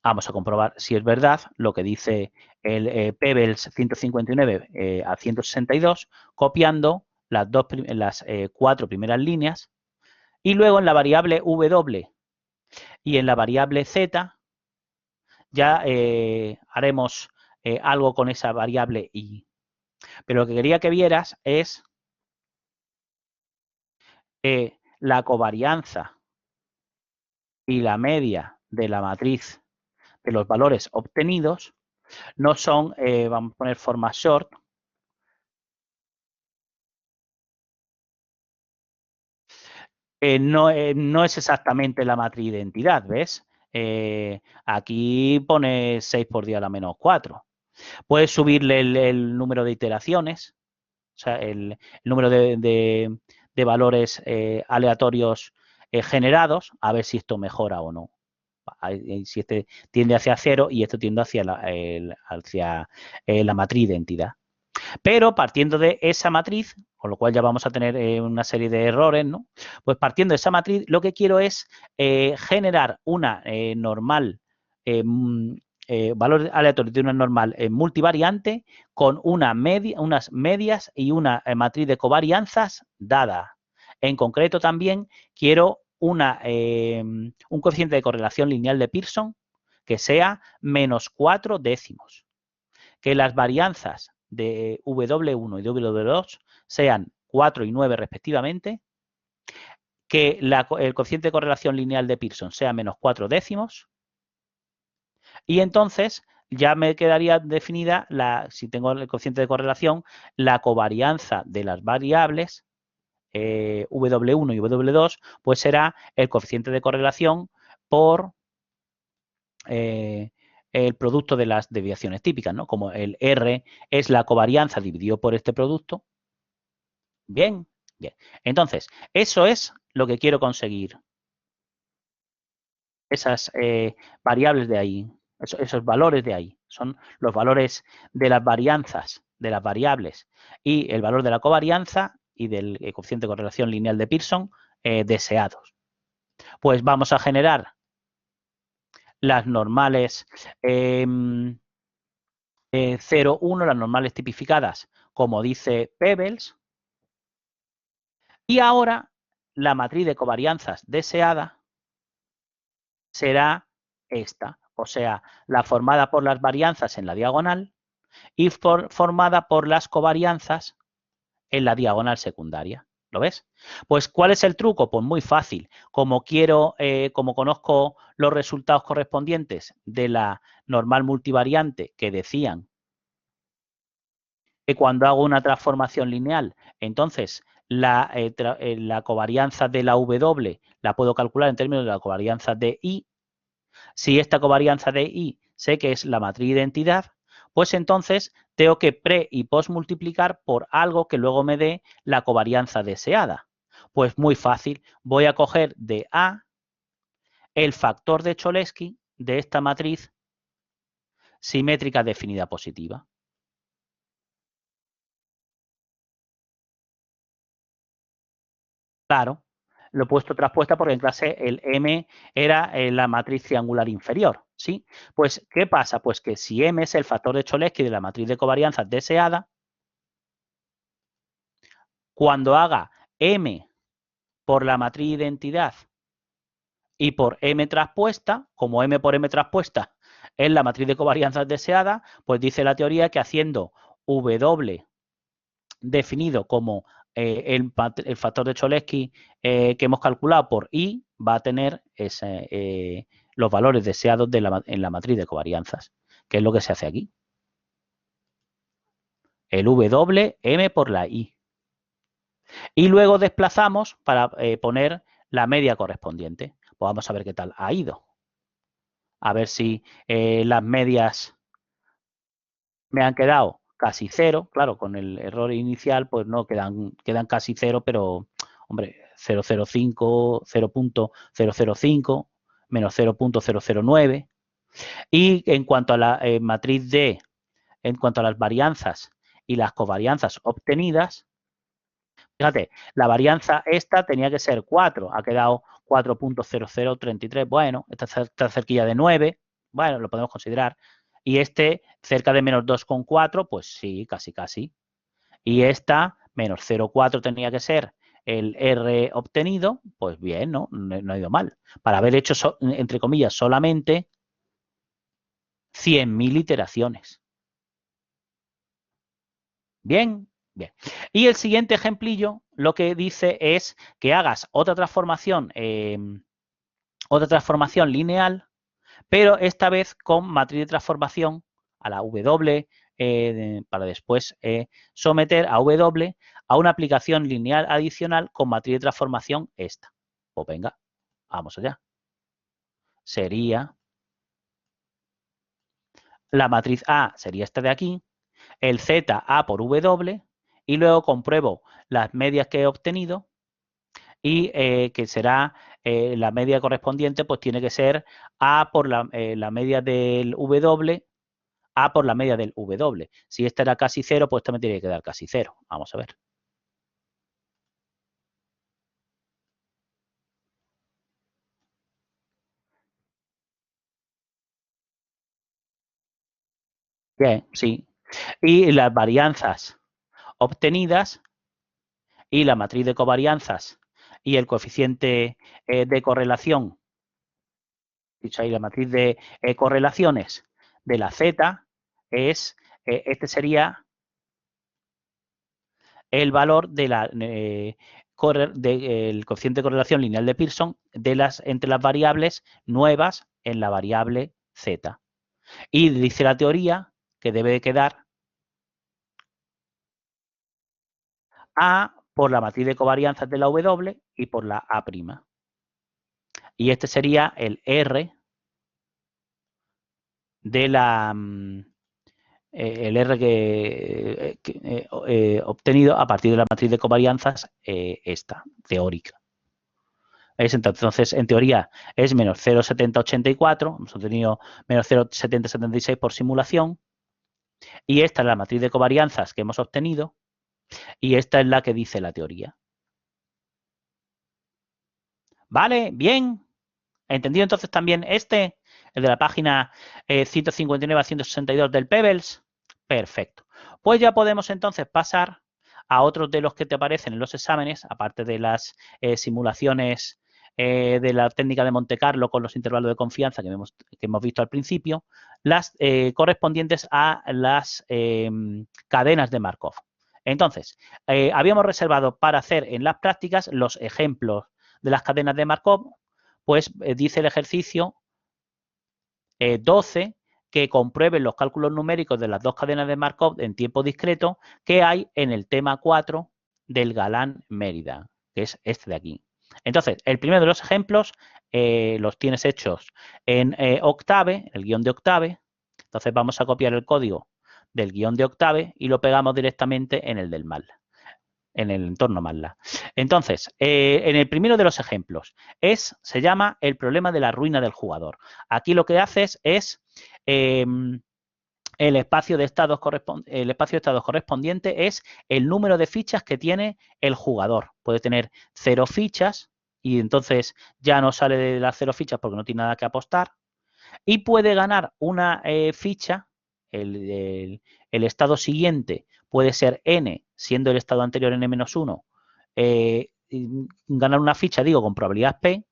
vamos a comprobar si es verdad lo que dice el Pebbles 159 a 162, copiando las 4 primeras líneas y luego en la variable W y en la variable Z ya haremos algo con esa variable I. Pero lo que quería que vieras es la covarianza y la media de la matriz de los valores obtenidos no son, vamos a poner forma short, No es exactamente la matriz de identidad, ¿ves? Aquí pone 6 por 10 a la menos 4. Puedes subirle el número de iteraciones, o sea, el número de valores aleatorios generados, a ver si esto mejora o no. Si este tiende hacia 0 y esto tiende hacia la matriz de identidad. Pero partiendo de esa matriz, con lo cual ya vamos a tener una serie de errores, ¿no? Pues partiendo de esa matriz, lo que quiero es generar una normal, valor aleatorio de una normal multivariante con unas medias y una matriz de covarianzas dada. En concreto también quiero un coeficiente de correlación lineal de Pearson que sea menos 4 décimos. Que las varianzas de W1 y W2 sean 4 y 9 respectivamente, que el coeficiente de correlación lineal de Pearson sea menos 4 décimos, y entonces ya me quedaría definida, si tengo el coeficiente de correlación, la covarianza de las variables W1 y W2, pues será el coeficiente de correlación por el producto de las desviaciones típicas, ¿no? Como el R es la covarianza dividido por este producto. Bien, bien. Entonces, eso es lo que quiero conseguir. Esas variables de ahí, esos valores de ahí, son los valores de las varianzas, de las variables, y el valor de la covarianza y del coeficiente de correlación lineal de Pearson deseados. Pues vamos a generar las normales 0, 1, las normales tipificadas, como dice Pebbles. Y ahora la matriz de covarianzas deseada será esta, o sea, la formada por las varianzas en la diagonal y formada por las covarianzas en la diagonal secundaria. ¿Lo ves? Pues, ¿cuál es el truco? Pues muy fácil. Como conozco los resultados correspondientes de la normal multivariante que decían que cuando hago una transformación lineal, entonces la covarianza de la W la puedo calcular en términos de la covarianza de I. Si esta covarianza de I sé que es la matriz de identidad, pues entonces tengo que pre y post multiplicar por algo que luego me dé la covarianza deseada. Pues muy fácil, voy a coger de A el factor de Cholesky de esta matriz simétrica definida positiva. Claro, lo he puesto traspuesta porque en clase el M era la matriz triangular inferior, ¿sí? Pues, ¿qué pasa? Pues que si M es el factor de Cholesky de la matriz de covarianzas deseada, cuando haga M por la matriz de identidad y por M traspuesta, como M por M traspuesta es la matriz de covarianzas deseada, pues dice la teoría que haciendo W definido como el factor de Cholesky que hemos calculado por I va a tener los valores deseados en la matriz de covarianzas, que es lo que se hace aquí. El W M por la I. Y luego desplazamos para poner la media correspondiente. Pues vamos a ver qué tal ha ido. A ver si las medias me han quedado casi cero. Claro, con el error inicial pues no quedan casi cero, pero hombre, 0,05, 0,005, menos 0,009. Y en cuanto a la matriz D, en cuanto a las varianzas y las covarianzas obtenidas, fíjate, la varianza esta tenía que ser 4, ha quedado 4.0033, bueno, está cerquilla de 9, bueno, lo podemos considerar. Y este cerca de menos 2,4, pues sí, casi casi. Y esta menos 0,4 tenía que ser el R obtenido, pues bien, ¿no? No ha ido mal. Para haber hecho, entre comillas, solamente 100.000 iteraciones. Bien, bien. Y el siguiente ejemplillo lo que dice es que hagas otra transformación lineal, pero esta vez con matriz de transformación a la W para después someter a W a una aplicación lineal adicional con matriz de transformación esta. Pues venga, vamos allá. Sería la matriz A, sería esta de aquí, el Z A por W, y luego compruebo las medias que he obtenido y que será la media correspondiente, pues tiene que ser A por la media del W, A por la media del W. Si esta era casi 0, pues esta me tiene que dar casi 0. Vamos a ver. Bien, sí. Y las varianzas obtenidas y la matriz de covarianzas y el coeficiente de correlación, dicho ahí, la matriz de correlaciones de la Z es, este sería el valor de el coeficiente de correlación lineal de Pearson entre las variables nuevas en la variable Z. Y dice la teoría que debe de quedar A por la matriz de covarianzas de la W y por la A'. Y este sería el R de el R obtenido a partir de la matriz de covarianzas esta, teórica. Entonces, en teoría, es menos 0,7084, hemos obtenido menos 0,7076 por simulación, y esta es la matriz de covarianzas que hemos obtenido, y esta es la que dice la teoría. ¿Vale? Bien. ¿Entendido entonces también el de la página 159 a 162 del Pebbles? Perfecto. Pues ya podemos entonces pasar a otros de los que te aparecen en los exámenes, aparte de las simulaciones de la técnica de Monte Carlo con los intervalos de confianza que hemos visto al principio, las correspondientes a las cadenas de Markov. Entonces, habíamos reservado para hacer en las prácticas los ejemplos de las cadenas de Markov, pues dice el ejercicio 12 que comprueben los cálculos numéricos de las dos cadenas de Markov en tiempo discreto que hay en el tema 4 del Galán Mérida, que es este de aquí. Entonces, el primero de los ejemplos los tienes hechos en Octave, el guión de Octave. Entonces vamos a copiar el código del guión de Octave y lo pegamos directamente en el del MATLAB, en el entorno MATLAB. Entonces, en el primero de los ejemplos, se llama el problema de la ruina del jugador. Aquí lo que haces es el espacio de estados correspondiente es el número de fichas que tiene el jugador. Puede tener 0 fichas y entonces ya no sale de las 0 fichas porque no tiene nada que apostar. Y puede ganar una ficha, el estado siguiente puede ser n, siendo el estado anterior n-1, ganar una ficha, digo, con probabilidad p,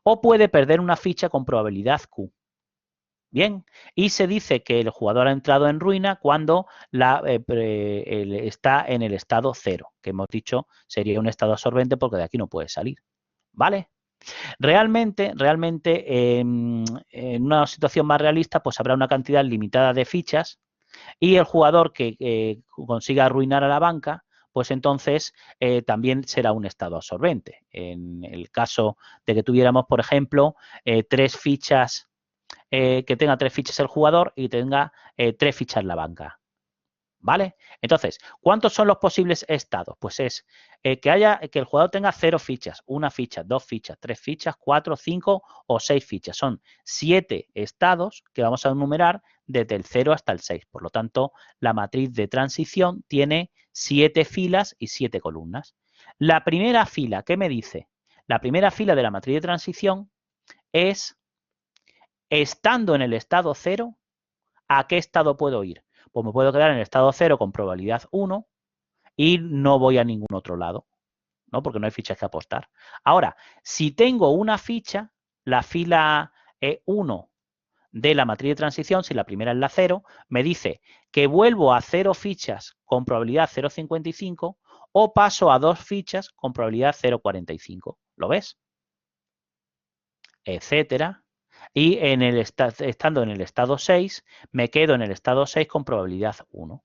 o puede perder una ficha con probabilidad q. Bien, y se dice que el jugador ha entrado en ruina cuando está en el estado 0, que hemos dicho sería un estado absorbente porque de aquí no puede salir. ¿Vale? Realmente, en una situación más realista, pues habrá una cantidad limitada de fichas y el jugador que consiga arruinar a la banca, pues entonces también será un estado absorbente. En el caso de que tuviéramos, por ejemplo, 3 fichas, que tenga 3 fichas el jugador y tenga 3 fichas la banca. ¿Vale? Entonces, ¿cuántos son los posibles estados? Pues es que el jugador tenga 0 fichas, 1 ficha, 2 fichas, 3 fichas, 4, 5 o 6 fichas. Son 7 estados que vamos a enumerar desde el 0 hasta el 6. Por lo tanto, la matriz de transición tiene 7 filas y 7 columnas. La primera fila, ¿qué me dice? La primera fila de la matriz de transición es, estando en el estado 0, ¿a qué estado puedo ir? Pues me puedo quedar en el estado 0 con probabilidad 1 y no voy a ningún otro lado, ¿no? Porque no hay fichas que apostar. Ahora, si tengo una ficha, la fila 1 de la matriz de transición, si la primera es la 0, me dice que vuelvo a 0 fichas con probabilidad 0,55 o paso a 2 fichas con probabilidad 0,45. ¿Lo ves? Etcétera. Y estando en el estado 6, me quedo en el estado 6 con probabilidad 1.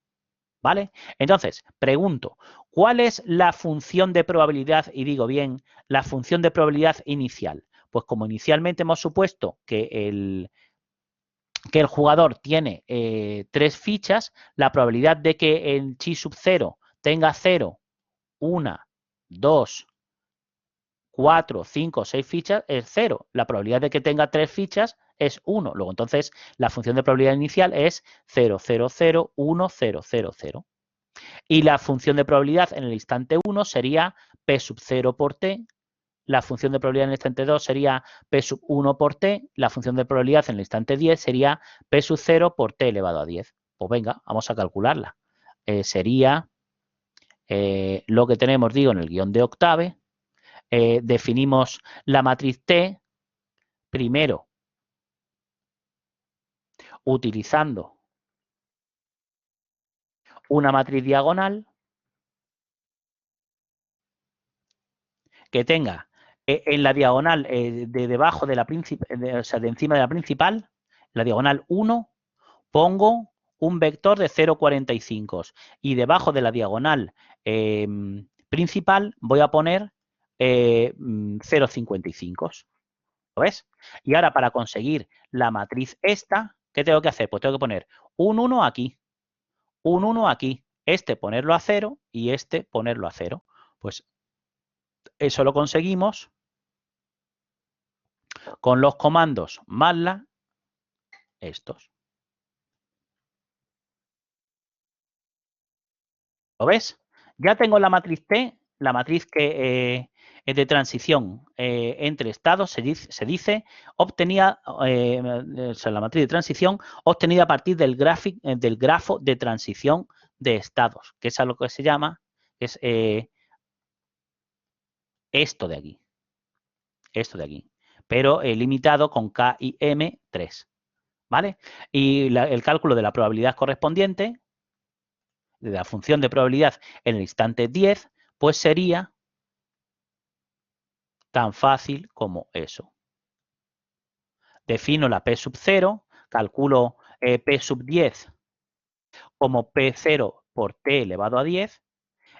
¿Vale? Entonces, pregunto, ¿Cuál es la función de probabilidad? Y digo bien, la función de probabilidad inicial. Pues como inicialmente hemos supuesto que el jugador tiene 3 fichas, la probabilidad de que el chi sub 0 tenga 0, 1, 2, 4, 5, 6 fichas es 0. La probabilidad de que tenga 3 fichas es 1. Luego, entonces, la función de probabilidad inicial es 0, 0, 0, 1, 0, 0, 0. Y la función de probabilidad en el instante 1 sería P sub 0 por T. La función de probabilidad en el instante 2 sería P sub 1 por T. La función de probabilidad en el instante 10 sería P sub 0 por T elevado a 10. Pues venga, vamos a calcularla. Sería lo que tenemos, digo, en el guión de Octave. Definimos la matriz T primero utilizando una matriz diagonal que tenga en la diagonal de debajo de la principal, o sea, de encima de la principal, la diagonal 1, pongo un vector de 0,45 y debajo de la diagonal principal voy a poner 0,55. ¿Lo ves? Y ahora para conseguir la matriz esta, ¿qué tengo que hacer? Pues tengo que poner un 1 aquí, un 1 aquí, este ponerlo a 0 y este ponerlo a 0. Pues eso lo conseguimos con los comandos matla estos. ¿Lo ves? Ya tengo la matriz T, la matriz que es de transición entre estados, se dice obtenida, o sea, la matriz de transición obtenida a partir del grafo de transición de estados, que es a lo que se llama, es esto de aquí. Esto de aquí. Pero limitado con K y M 3. ¿Vale? Y el cálculo de la probabilidad correspondiente, de la función de probabilidad en el instante 10, pues sería tan fácil como eso. Defino la P sub 0, calculo P sub 10 como P0 por T elevado a 10,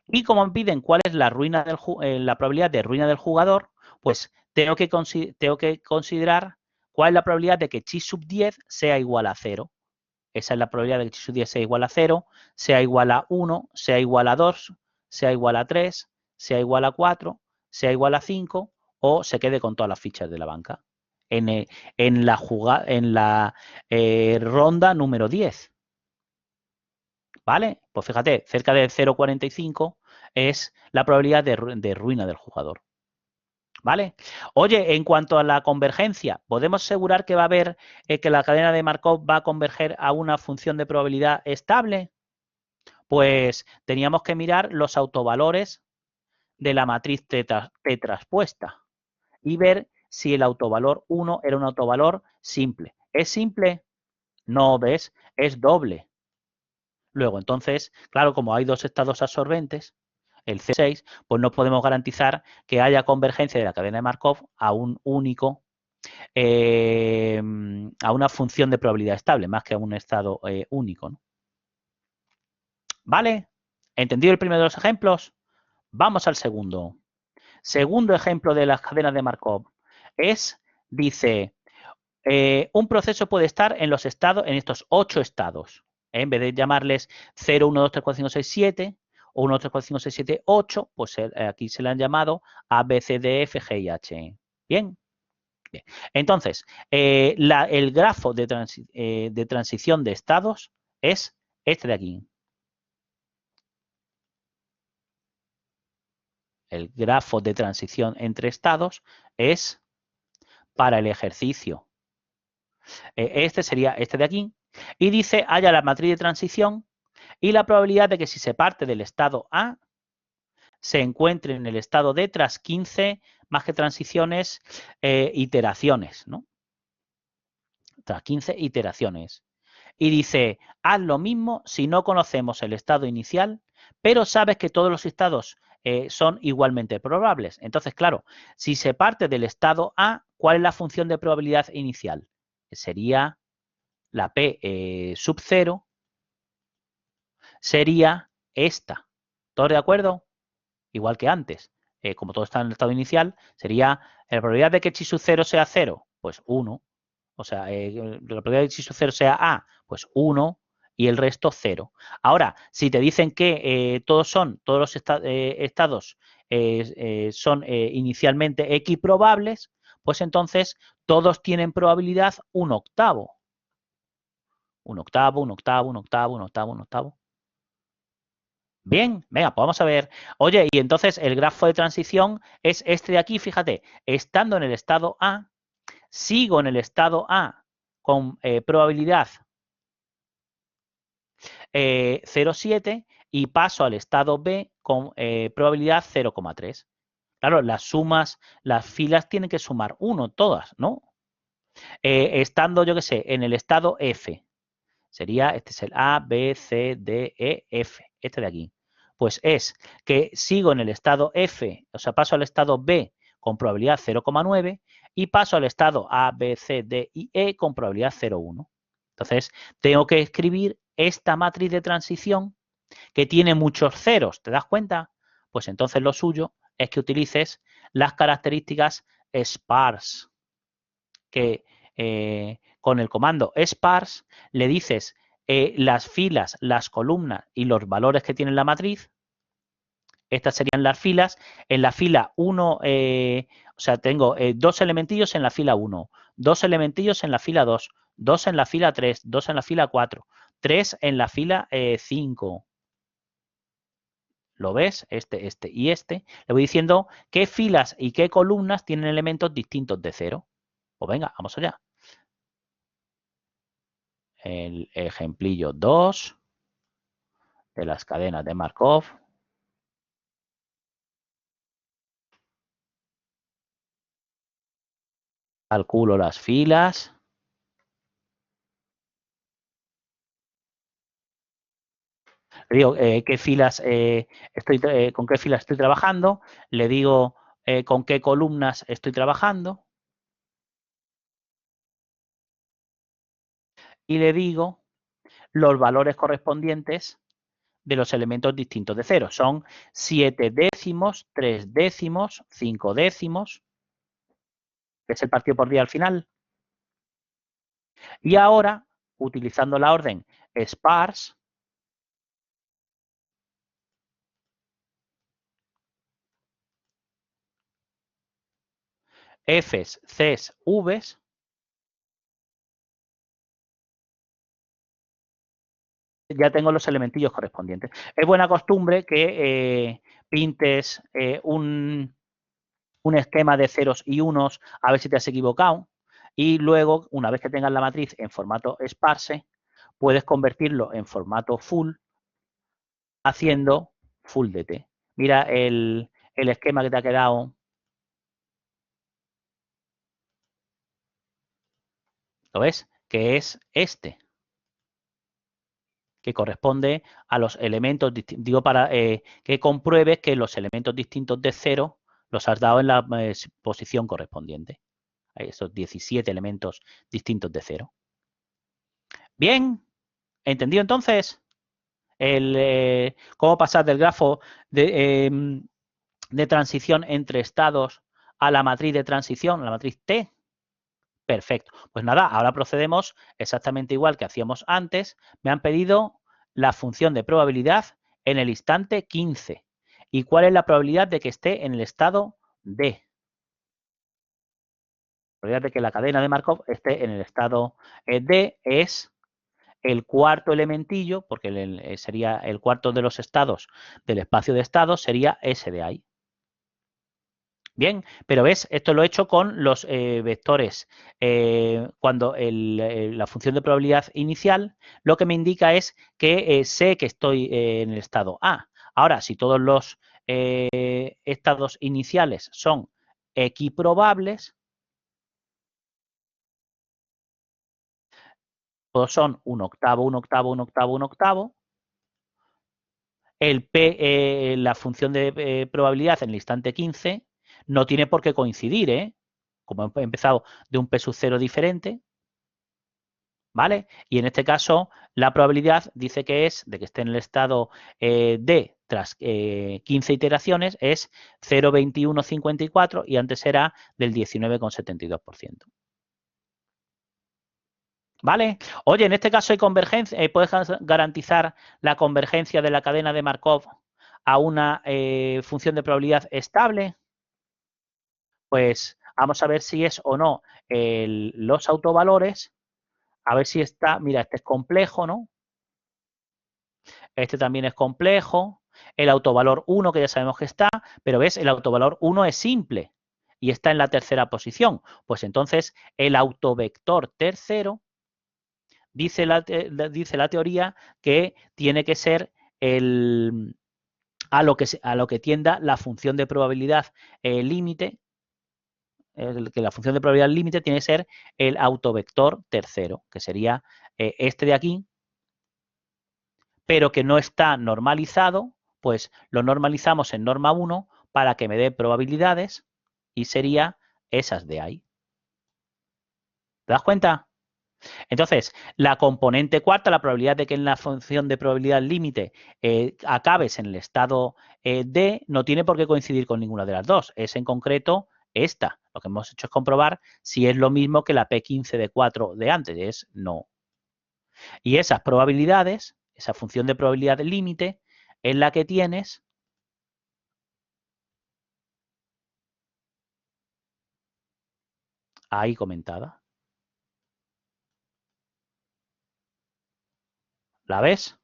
y como me piden cuál es la probabilidad de ruina del jugador, pues tengo que considerar cuál es la probabilidad de que chi sub 10 sea igual a 0. Esa es la probabilidad de que chi sub 10 sea igual a 0, sea igual a 1, sea igual a 2, sea igual a 3, sea igual a 4, sea igual a 5 o se quede con todas las fichas de la banca. En la ronda número 10. ¿Vale? Pues fíjate, cerca de 0,45 es la probabilidad de ruina del jugador. ¿Vale? Oye, en cuanto a la convergencia, ¿podemos asegurar que va a haber, que la cadena de Markov va a converger a una función de probabilidad estable? Pues teníamos que mirar los autovalores de la matriz T traspuesta y ver si el autovalor 1 era un autovalor simple. ¿Es simple? No, ¿ves? Es doble. Luego, entonces, claro, como hay dos estados absorbentes, el C6, pues no podemos garantizar que haya convergencia de la cadena de Markov a un único, a una función de probabilidad estable, más que a un estado único, ¿no? ¿Vale? ¿Entendido el primero de los ejemplos? Vamos al segundo. Segundo ejemplo de las cadenas de Markov dice, un proceso puede estar en los estados, en estos 8 estados. En vez de llamarles 0, 1, 2, 3, 4, 5, 6, 7 o 1, 2, 3, 4, 5, 6, 7, 8, pues aquí se le han llamado A, B, C, D, F, G y H. ¿Bien? Bien. Entonces, el grafo de transición de estados es este de aquí. El grafo de transición entre estados es para el ejercicio. Este sería este de aquí. Y dice, haya la matriz de transición y la probabilidad de que si se parte del estado A, se encuentre en el estado D tras 15, más que transiciones, iteraciones, ¿no? Tras 15 iteraciones. Y dice, haz lo mismo si no conocemos el estado inicial, pero sabes que todos los estados son igualmente probables. Entonces, claro, si se parte del estado A, ¿cuál es la función de probabilidad inicial? Sería la P sub 0, sería esta. ¿Todos de acuerdo? igual que antes. Como todo está en el estado inicial, sería la probabilidad de que chi sub 0 sea 0, pues 1. O sea, la probabilidad de que chi sub 0 sea A, pues 1 y el resto 0. Ahora, si te dicen que todos los estados son inicialmente equiprobables, pues entonces todos tienen probabilidad 1/8. 1/8, 1/8, 1/8, 1/8, 1/8. Bien, venga, pues vamos a ver. Oye, y entonces el grafo de transición es este de aquí, fíjate, estando en el estado A, sigo en el estado A con probabilidad 0,7 y paso al estado B con probabilidad 0,3. Claro, las sumas, las filas tienen que sumar 1 todas, ¿no? Estando, yo qué sé, en el estado F, sería, este es el A, B, C, D, E, F, este de aquí. Pues es que sigo en el estado F, o sea, paso al estado B con probabilidad 0,9 y paso al estado A, B, C, D y E con probabilidad 0,1. Entonces, tengo que escribir esta matriz de transición que tiene muchos ceros, ¿te das cuenta? Pues entonces lo suyo es que utilices las características sparse, que con el comando sparse le dices las filas, las columnas y los valores que tiene la matriz. Estas serían las filas. En la fila 1, o sea, tengo 2 elementillos en la fila 1, 2 elementillos en la fila 2, 2 en la fila 3, 2 en la fila 4, 3 en la fila 5. ¿Lo ves? Este y este. Le voy diciendo qué filas y qué columnas tienen elementos distintos de 0. Pues venga, vamos allá. El ejemplillo 2 de las cadenas de Markov. Calculo las filas. Le digo qué filas con qué filas estoy trabajando. Le digo con qué columnas estoy trabajando. Y le digo los valores correspondientes de los elementos distintos de 0. Son 7 décimos, 3 décimos, 5 décimos, que es el partido por día al final. Y ahora, utilizando la orden sparse, Fs, Cs, Vs, ya tengo los elementillos correspondientes. Es buena costumbre que pintes un esquema de ceros y unos a ver si te has equivocado y luego, una vez que tengas la matriz en formato sparse, puedes convertirlo en formato full haciendo full dt. Mira el esquema que te ha quedado. ¿Lo ves? Que es este, que corresponde a los elementos, digo, para que compruebes que los elementos distintos de 0 los has dado en la posición correspondiente. Hay esos 17 elementos distintos de 0. Bien, ¿entendido entonces cómo pasar del grafo de transición entre estados a la matriz de transición, a la matriz T? Perfecto. Pues nada, ahora procedemos exactamente igual que hacíamos antes. Me han pedido la función de probabilidad en el instante 15. ¿Y cuál es la probabilidad de que esté en el estado D? La probabilidad de que la cadena de Markov esté en el estado D es el cuarto elementillo, porque sería el cuarto de los estados del espacio de estados, sería ese de ahí. Bien, pero ves, esto lo he hecho con los vectores. Cuando la función de probabilidad inicial lo que me indica es que sé que estoy en el estado A. Ahora, si todos los estados iniciales son equiprobables, todos son 1/8, 1/8, 1/8, 1/8. La función de probabilidad en el instante 15 no tiene por qué coincidir, ¿eh? Como he empezado de un P sub 0 diferente, ¿vale? Y en este caso, la probabilidad dice que es de que esté en el estado D tras 15 iteraciones es 0,2154 y antes era del 19,72%. ¿Vale? Oye, en este caso hay convergencia, ¿puedes garantizar la convergencia de la cadena de Markov a una función de probabilidad estable? Pues vamos a ver si es o no los autovalores, a ver si está, mira, este es complejo, ¿no? Este también es complejo, el autovalor 1 que ya sabemos que está, pero ves, el autovalor 1 es simple y está en la tercera posición. Pues entonces el autovector tercero dice la teoría que tiene que ser a lo que tienda la función de probabilidad límite, que la función de probabilidad límite tiene que ser el autovector tercero, que sería este de aquí, pero que no está normalizado, pues lo normalizamos en norma 1 para que me dé probabilidades y sería esas de ahí. ¿Te das cuenta? Entonces, la componente cuarta, la probabilidad de que en la función de probabilidad límite acabes en el estado D, no tiene por qué coincidir con ninguna de las dos. Es en concreto esta. Lo que hemos hecho es comprobar si es lo mismo que la P15 de 4 de antes. Es no. Y esas probabilidades, esa función de probabilidad límite, es la que tienes ahí comentada. ¿La ves?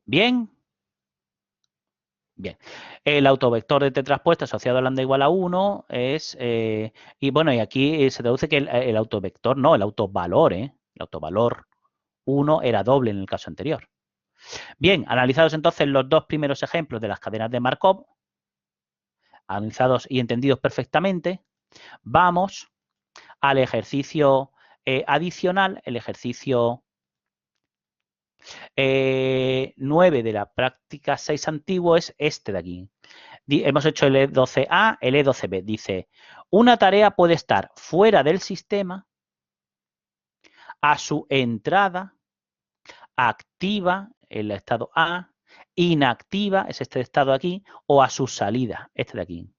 ¿Bien? Bien. El autovector de t traspuesto asociado a lambda igual a 1 es, y bueno, y aquí se traduce que el autovector, no, el autovalor, el autovalor 1 era doble en el caso anterior. Bien, analizados entonces los dos primeros ejemplos de las cadenas de Markov, analizados y entendidos perfectamente, vamos al ejercicio adicional, el ejercicio 9 de la práctica 6 antiguo es este de aquí. Hemos hecho el E12A, el E12B. Dice, una tarea puede estar fuera del sistema a su entrada, activa, el estado A, inactiva, es este estado aquí, o a su salida, este de aquí.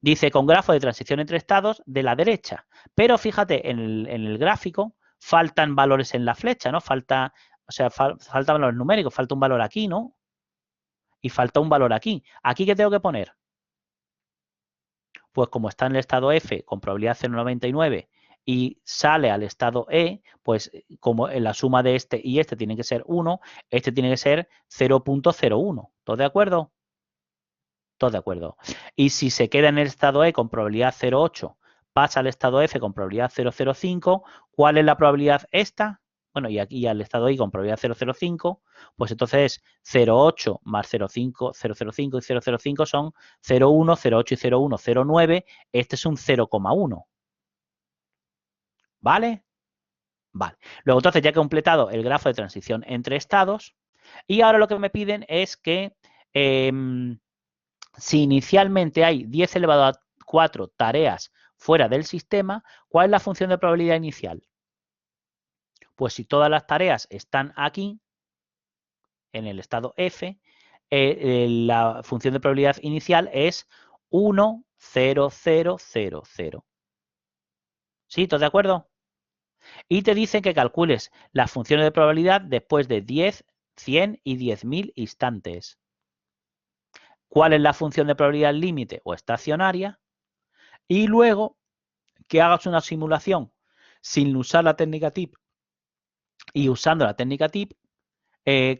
Dice, con grafo de transición entre estados de la derecha. Pero fíjate, en el gráfico faltan valores en la flecha, ¿no? Falta, o sea, faltan valores numéricos, falta un valor aquí, ¿no? Y falta un valor aquí. ¿Aquí qué tengo que poner? Pues como está en el estado F con probabilidad 0,99 y sale al estado E, pues como la suma de este y este tiene que ser 1, este tiene que ser 0,01. ¿Todos de acuerdo? Todos de acuerdo. Y si se queda en el estado E con probabilidad 0,8, pasa al estado F con probabilidad 0,05, ¿cuál es la probabilidad esta? Bueno, y aquí al estado I con probabilidad 0,05, pues entonces 0,8 más 0,5, 0,05 y 0,05 son 0,1, 0,8 y 0,1, 0,9. Este es un 0,1. ¿Vale? Vale. Luego entonces ya he completado el grafo de transición entre estados y ahora lo que me piden es que si inicialmente hay 10 elevado a 4 tareas fuera del sistema, ¿cuál es la función de probabilidad inicial? Pues si todas las tareas están aquí, en el estado F, la función de probabilidad inicial es 1, 0, 0, 0, 0. ¿Sí? ¿Todos de acuerdo? Y te dicen que calcules las funciones de probabilidad después de 10, 100 y 10.000 instantes. ¿Cuál es la función de probabilidad límite o estacionaria? Y luego que hagas una simulación sin usar la técnica TIP y usando la técnica TIP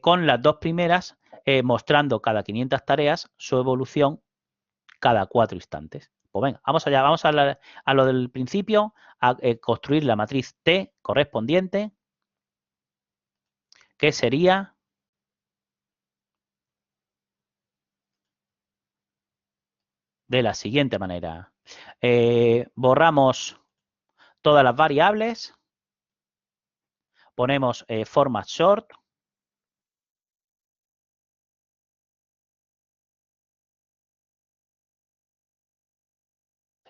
con las dos primeras mostrando cada 500 tareas su evolución cada 4 instantes. Pues venga, vamos allá, vamos a lo del principio, a construir la matriz T correspondiente, que sería de la siguiente manera. Borramos todas las variables, ponemos format short,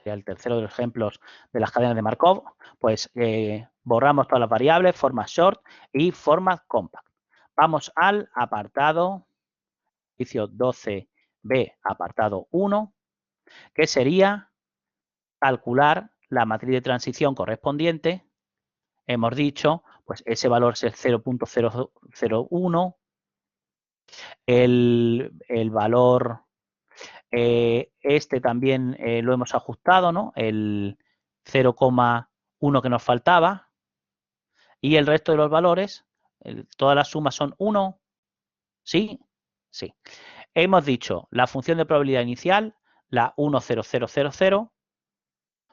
sería el tercero de los ejemplos de las cadenas de Markov, pues borramos todas las variables, format short y format compact. Vamos al apartado ejercicio 12b, apartado 1, que sería calcular la matriz de transición correspondiente. Hemos dicho, pues ese valor es el 0.001, el valor, este también lo hemos ajustado, ¿no? El 0,1 que nos faltaba, y el resto de los valores, todas las sumas son 1, ¿sí? Sí. Hemos dicho la función de probabilidad inicial, la 10000,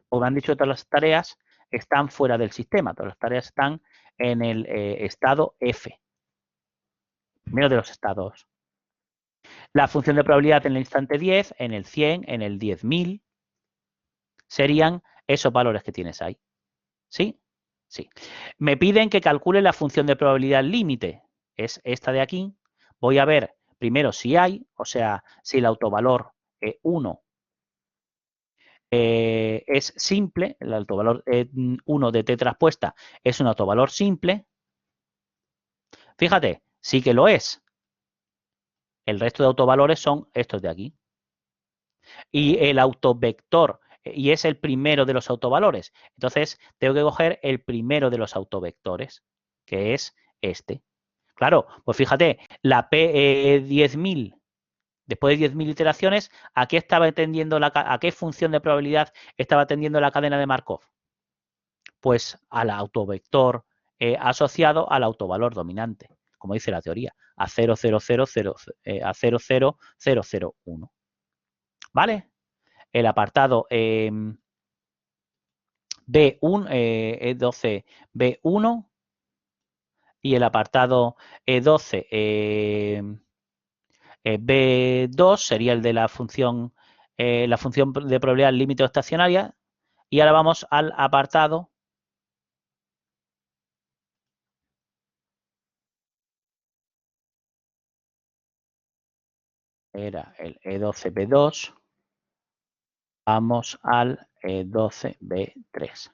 o me han dicho que todas las tareas están fuera del sistema, todas las tareas están en el estado F, primero de los estados. La función de probabilidad en el instante 10, en el 100, en el 10.000, serían esos valores que tienes ahí. ¿Sí? Sí. Me piden que calcule la función de probabilidad límite, es esta de aquí. Voy a ver primero si hay, o sea, si el autovalor 1 es simple, el autovalor 1 de t traspuesta es un autovalor simple. Fíjate, sí que lo es. El resto de autovalores son estos de aquí. Y el autovector, y es el primero de los autovalores. Entonces, tengo que coger el primero de los autovectores, que es este. Claro, pues fíjate, la P 10.000, después de 10.000 iteraciones, ¿a qué estaba atendiendo a qué función de probabilidad estaba atendiendo la cadena de Markov? Pues al autovector asociado al autovalor dominante, como dice la teoría, a 0,00001. ¿Vale? El apartado B1, E12, B1 y el apartado E12, B2 sería el de la función de probabilidad límite o estacionaria. Y ahora vamos al apartado era el E12B2, vamos al E12B3.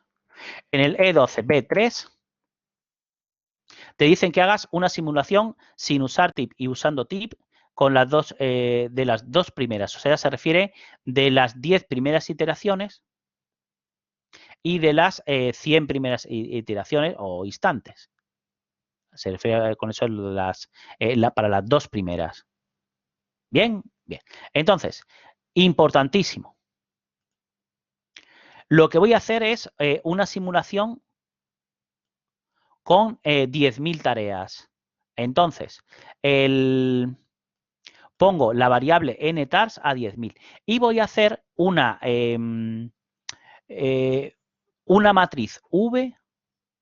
En el E12B3 te dicen que hagas una simulación sin usar tip y usando tip con las dos, de las dos primeras. O sea, se refiere de las 10 primeras iteraciones y de las 100 primeras iteraciones o instantes. Se refiere con eso para las dos primeras. Bien, bien. Entonces, importantísimo. Lo que voy a hacer es una simulación con 10.000 tareas. Entonces, pongo la variable ntars a 10.000 y voy a hacer una matriz V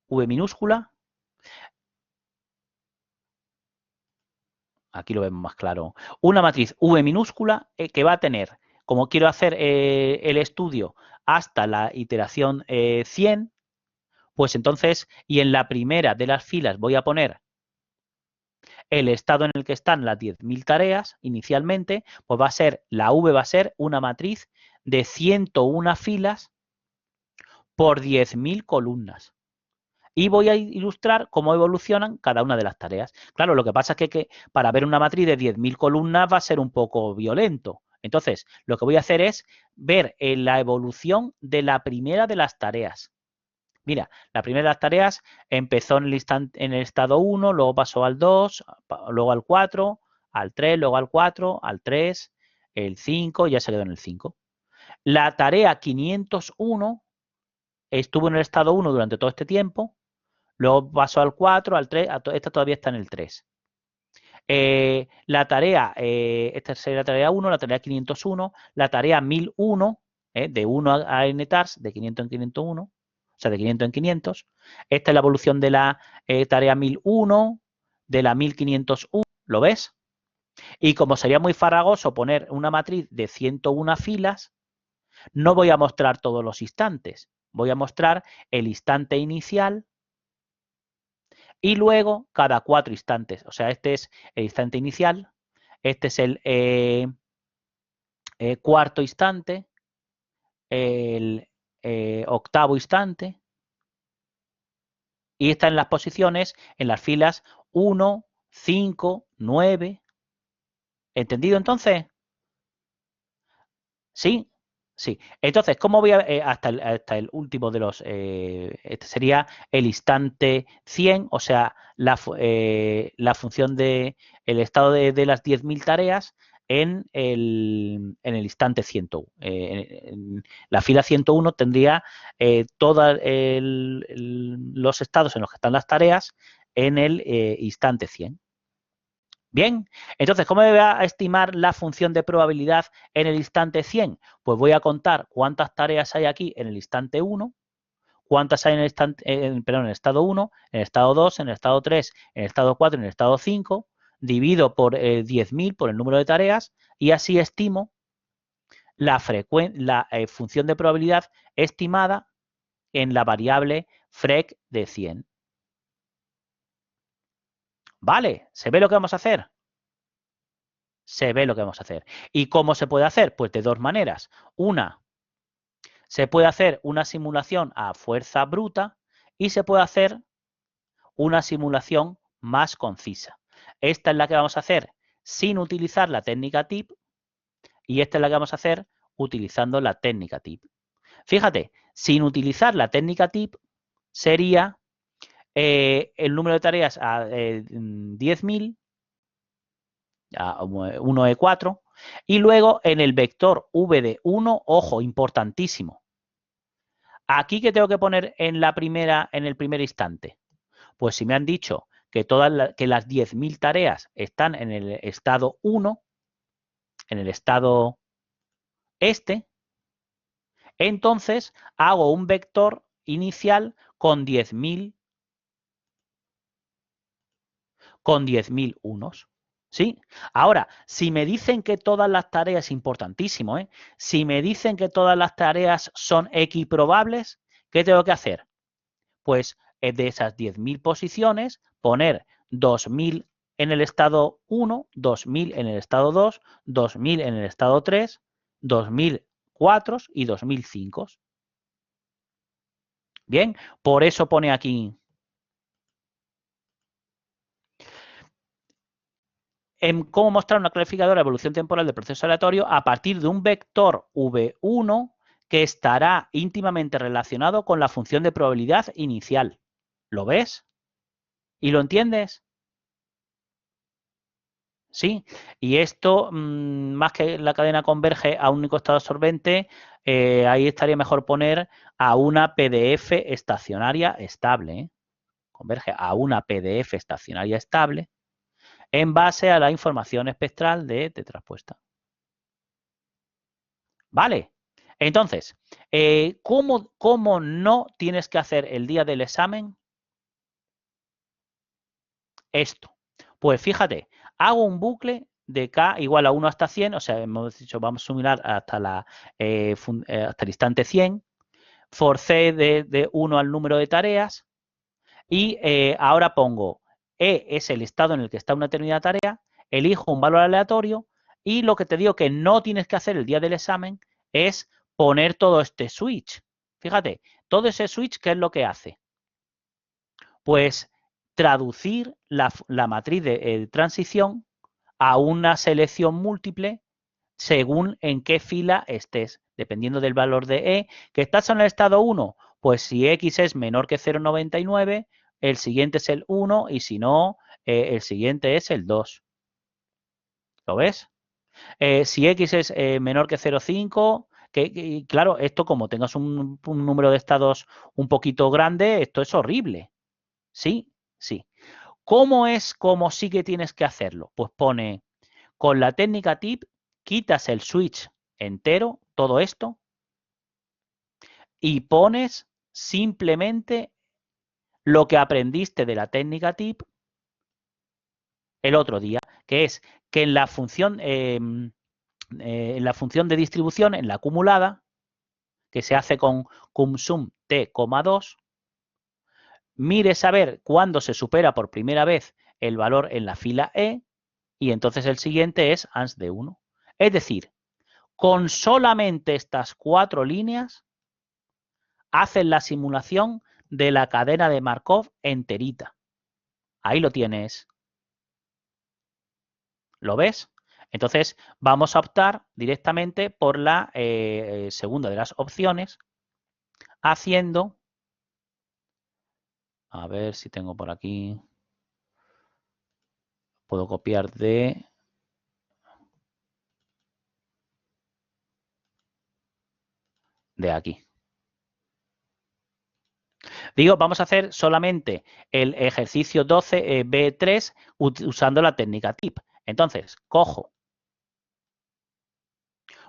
minúscula. Aquí lo vemos más claro. Una matriz V minúscula que va a tener, como quiero hacer el estudio hasta la iteración 100, pues entonces, y en la primera de las filas voy a poner el estado en el que están las 10.000 tareas inicialmente, pues la V va a ser una matriz de 101 filas por 10.000 columnas. Y voy a ilustrar cómo evolucionan cada una de las tareas. Claro, lo que pasa es que para ver una matriz de 10.000 columnas va a ser un poco violento. Entonces, lo que voy a hacer es ver la evolución de la primera de las tareas. Mira, la primera de las tareas empezó en el estado 1, luego pasó al 2, luego al 4, al 3, luego al 4, al 3, el 5, ya se quedó en el 5. La tarea 501 estuvo en el estado 1 durante todo este tiempo, luego pasó al 4, al 3, esta todavía está en el 3. La tarea, esta sería la tarea 1, la tarea 501, la tarea 1001, de 1 a ntars, de 500 en 501, o sea, de 500 en 500. Esta es la evolución de la tarea 1001, de la 1501, ¿lo ves? Y como sería muy farragoso poner una matriz de 101 filas, no voy a mostrar todos los instantes. Voy a mostrar el instante inicial y luego cada 4 instantes. O sea, este es el instante inicial, este es el cuarto instante, el octavo instante y está en las posiciones, en las filas 1, 5, 9. ¿Entendido entonces? ¿Sí? Sí. Entonces, ¿cómo voy a hasta el último de los, este sería el instante 100, o sea, la función de el estado de las 10.000 tareas en el instante 101. En la fila 101 tendría todos los estados en los que están las tareas en el instante 100. Bien, entonces, ¿cómo me voy a estimar la función de probabilidad en el instante 100? Pues voy a contar cuántas tareas hay aquí en el instante 1, cuántas hay en el, perdón, en el estado 1, en el estado 2, en el estado 3, en el estado 4, en el estado 5, divido por 10.000 por el número de tareas y así estimo la función de probabilidad estimada en la variable frec de 100. ¿Vale? ¿Se ve lo que vamos a hacer? Se ve lo que vamos a hacer. ¿Y cómo se puede hacer? Pues de dos maneras. Una, se puede hacer una simulación a fuerza bruta y se puede hacer una simulación más concisa. Esta es la que vamos a hacer sin utilizar la técnica TIP y esta es la que vamos a hacer utilizando la técnica TIP. Fíjate, sin utilizar la técnica TIP sería el número de tareas a 10.000, a 1 de 4, y luego en el vector v de 1, ojo, importantísimo. Aquí, ¿qué tengo que poner en el primer instante? Pues si me han dicho que que las 10.000 tareas están en el estado 1, en el estado este, entonces hago un vector inicial con 10.000 unos. ¿Sí? Ahora, si me dicen que todas las tareas, importantísimo, si me dicen que todas las tareas son equiprobables, ¿qué tengo que hacer? Pues de esas 10.000 posiciones, poner 2.000 en el estado 1, 2.000 en el estado 2, 2.000 en el estado 3, 2.000 4 y 2.000 5. Bien, por eso pone aquí. En cómo mostrar una clarificadora de evolución temporal del proceso aleatorio a partir de un vector V1 que estará íntimamente relacionado con la función de probabilidad inicial. ¿Lo ves? ¿Y lo entiendes? ¿Sí? Y esto, más que la cadena converge a un único estado absorbente, ahí estaría mejor poner a una PDF estacionaria estable. Converge a una PDF estacionaria estable en base a la información espectral de tetraspuesta. ¿Vale? Entonces, ¿cómo no tienes que hacer el día del examen esto? Pues fíjate, hago un bucle de k igual a 1 hasta 100, o sea, hemos dicho, vamos a sumar hasta hasta el instante 100, for c de 1 al número de tareas, y ahora pongo E es el estado en el que está una determinada tarea, elijo un valor aleatorio, y lo que te digo que no tienes que hacer el día del examen es poner todo este switch. Fíjate, todo ese switch, ¿qué es lo que hace? Pues traducir la matriz de transición a una selección múltiple según en qué fila estés, dependiendo del valor de E. ¿Que estás en el estado 1? Pues si X es menor que 0,99, el siguiente es el 1 y si no, el siguiente es el 2. ¿Lo ves? Si X es menor que 0,5, claro, esto como tengas un número de estados un poquito grande, esto es horrible. ¿Sí? Sí. ¿Cómo sí que tienes que hacerlo? Pues pone, con la técnica TIP, quitas el switch entero, todo esto, y pones simplemente lo que aprendiste de la técnica TIP el otro día, que es que en la función de distribución, en la acumulada, que se hace con cumsum t, 2, mires a ver cuándo se supera por primera vez el valor en la fila E y entonces el siguiente es ans de 1. Es decir, Con solamente estas 4 líneas haces la simulación de la cadena de Markov enterita. Ahí lo tienes. ¿Lo ves? Entonces vamos a optar directamente por la segunda de las opciones, haciendo, a ver si tengo por aquí, puedo copiar de aquí. Digo, vamos a hacer solamente el ejercicio 12 B3 usando la técnica TIP. Entonces, cojo,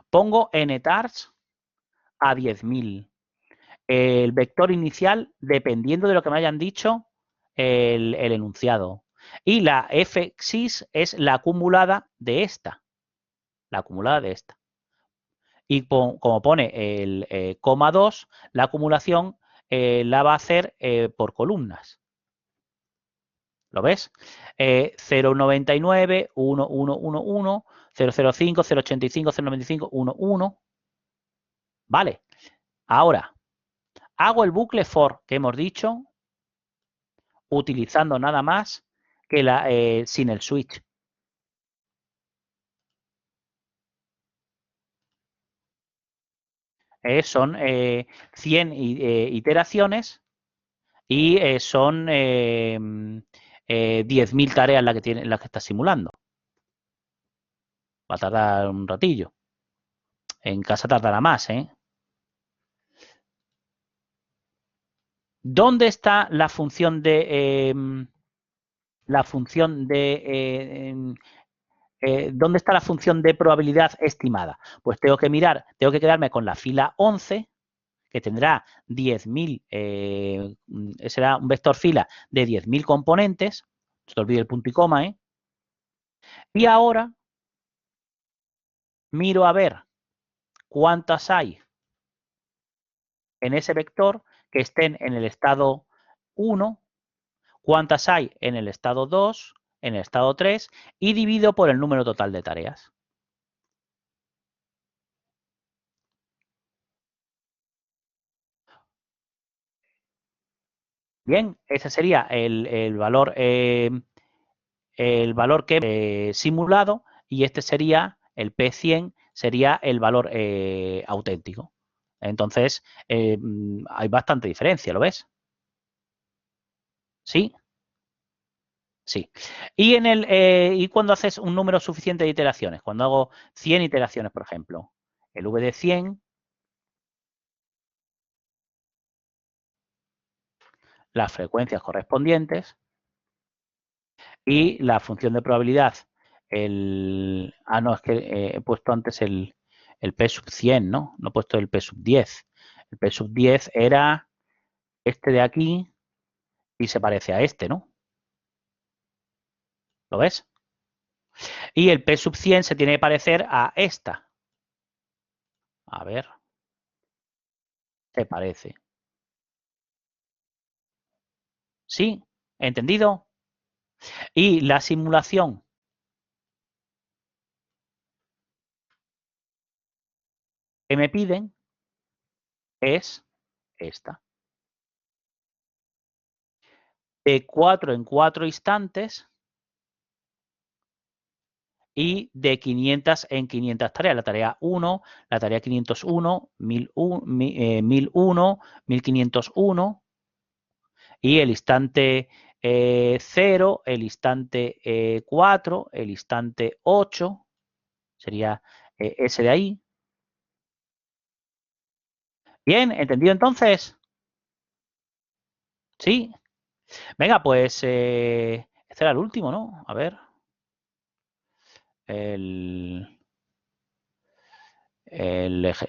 pongo ntars a 10.000. El vector inicial, dependiendo de lo que me hayan dicho, el enunciado. Y la fxis es la acumulada de esta. La acumulada de esta. Y como pone el coma 2, la acumulación la va a hacer por columnas. ¿Lo ves? 0,99, 1, 1, 1, 1, 0,05, 0,85, 0,95, 1, 1. Vale. Ahora, hago el bucle for que hemos dicho, utilizando nada más que sin el switch. Son 100 iteraciones y son 10.000 tareas las que está simulando. Va a tardar un ratillo. En casa tardará más, ¿eh? ¿Dónde está la función de ¿dónde está la función de probabilidad estimada? Pues tengo que mirar, tengo que quedarme con la fila 11, que tendrá 10.000, será un vector fila de 10.000 componentes. No te olvides el punto y coma, ¿eh? Y ahora miro a ver cuántas hay en ese vector que estén en el estado 1, cuántas hay en el estado 2, en el estado 3 y divido por el número total de tareas. Bien, ese sería el valor que he simulado y este sería el P100, sería el valor auténtico. Entonces, hay bastante diferencia, ¿lo ves? ¿Sí? Sí. Y cuando haces un número suficiente de iteraciones, cuando hago 100 iteraciones, por ejemplo, el V de 100, las frecuencias correspondientes y la función de probabilidad, no, es que he puesto antes el P sub 100, ¿no? No he puesto el P sub 10. El P sub 10 era este de aquí y se parece a este, ¿no? ¿Lo ves? Y el P sub 100 se tiene que parecer a esta. A ver. Se parece. ¿Sí? ¿Entendido? Y la simulación que me piden es esta. De 4 en 4 instantes y de 500 en 500 tareas. La tarea 1, la tarea 501, 1001, 1501 y el instante 0, el instante 4, el instante 8, sería ese de ahí. Bien, ¿entendido entonces? Sí. Venga, pues este era el último, ¿no? A ver.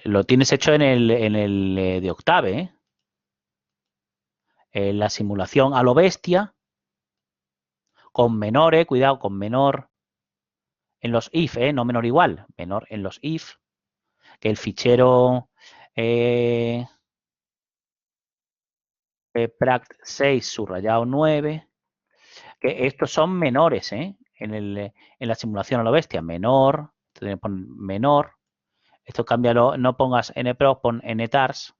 Lo tienes hecho en el de Octave, ¿eh? La simulación a lo bestia, con menor, cuidado, con menor en los if, no menor igual, menor en los if, que el fichero pract 6 subrayado 9, que estos son menores, en la simulación a lo bestia, menor, menor, Esto cámbialo, no pongas nproc, pon ntars.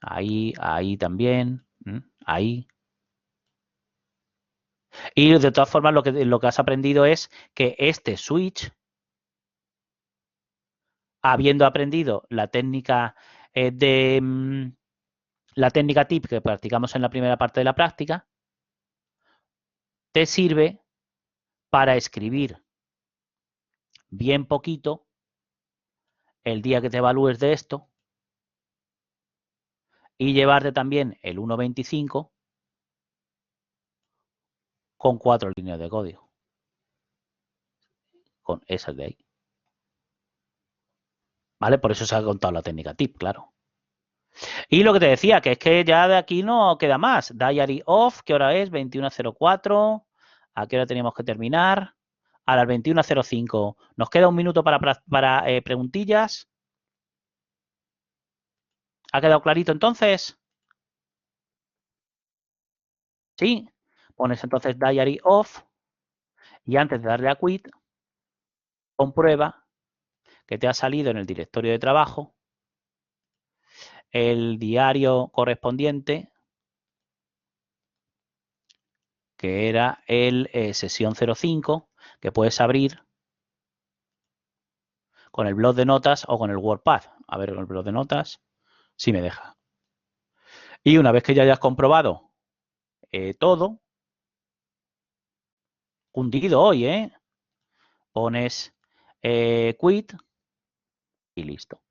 Ahí también. Ahí. Y de todas formas, lo que has aprendido es que este switch, habiendo aprendido la técnica la técnica tip que practicamos en la primera parte de la práctica, te sirve para escribir bien poquito el día que te evalúes de esto y llevarte también el 1.25 con 4 líneas de código. Con esas de ahí. ¿Vale? Por eso se ha contado la técnica tip, claro. Y lo que te decía, que es que ya de aquí no queda más. Diary off, ¿qué hora es? 21:04. ¿A qué hora teníamos que terminar? A las 21:05. Nos queda un minuto para preguntillas. ¿Ha quedado clarito entonces? Sí. Pones entonces diary off y antes de darle a quit, comprueba que te ha salido en el directorio de trabajo el diario correspondiente, que era el sesión 05, que puedes abrir con el blog de notas o con el WordPad. A ver, con el blog de notas, sí me deja. Y una vez que ya hayas comprobado todo, hundido hoy, pones quit y listo.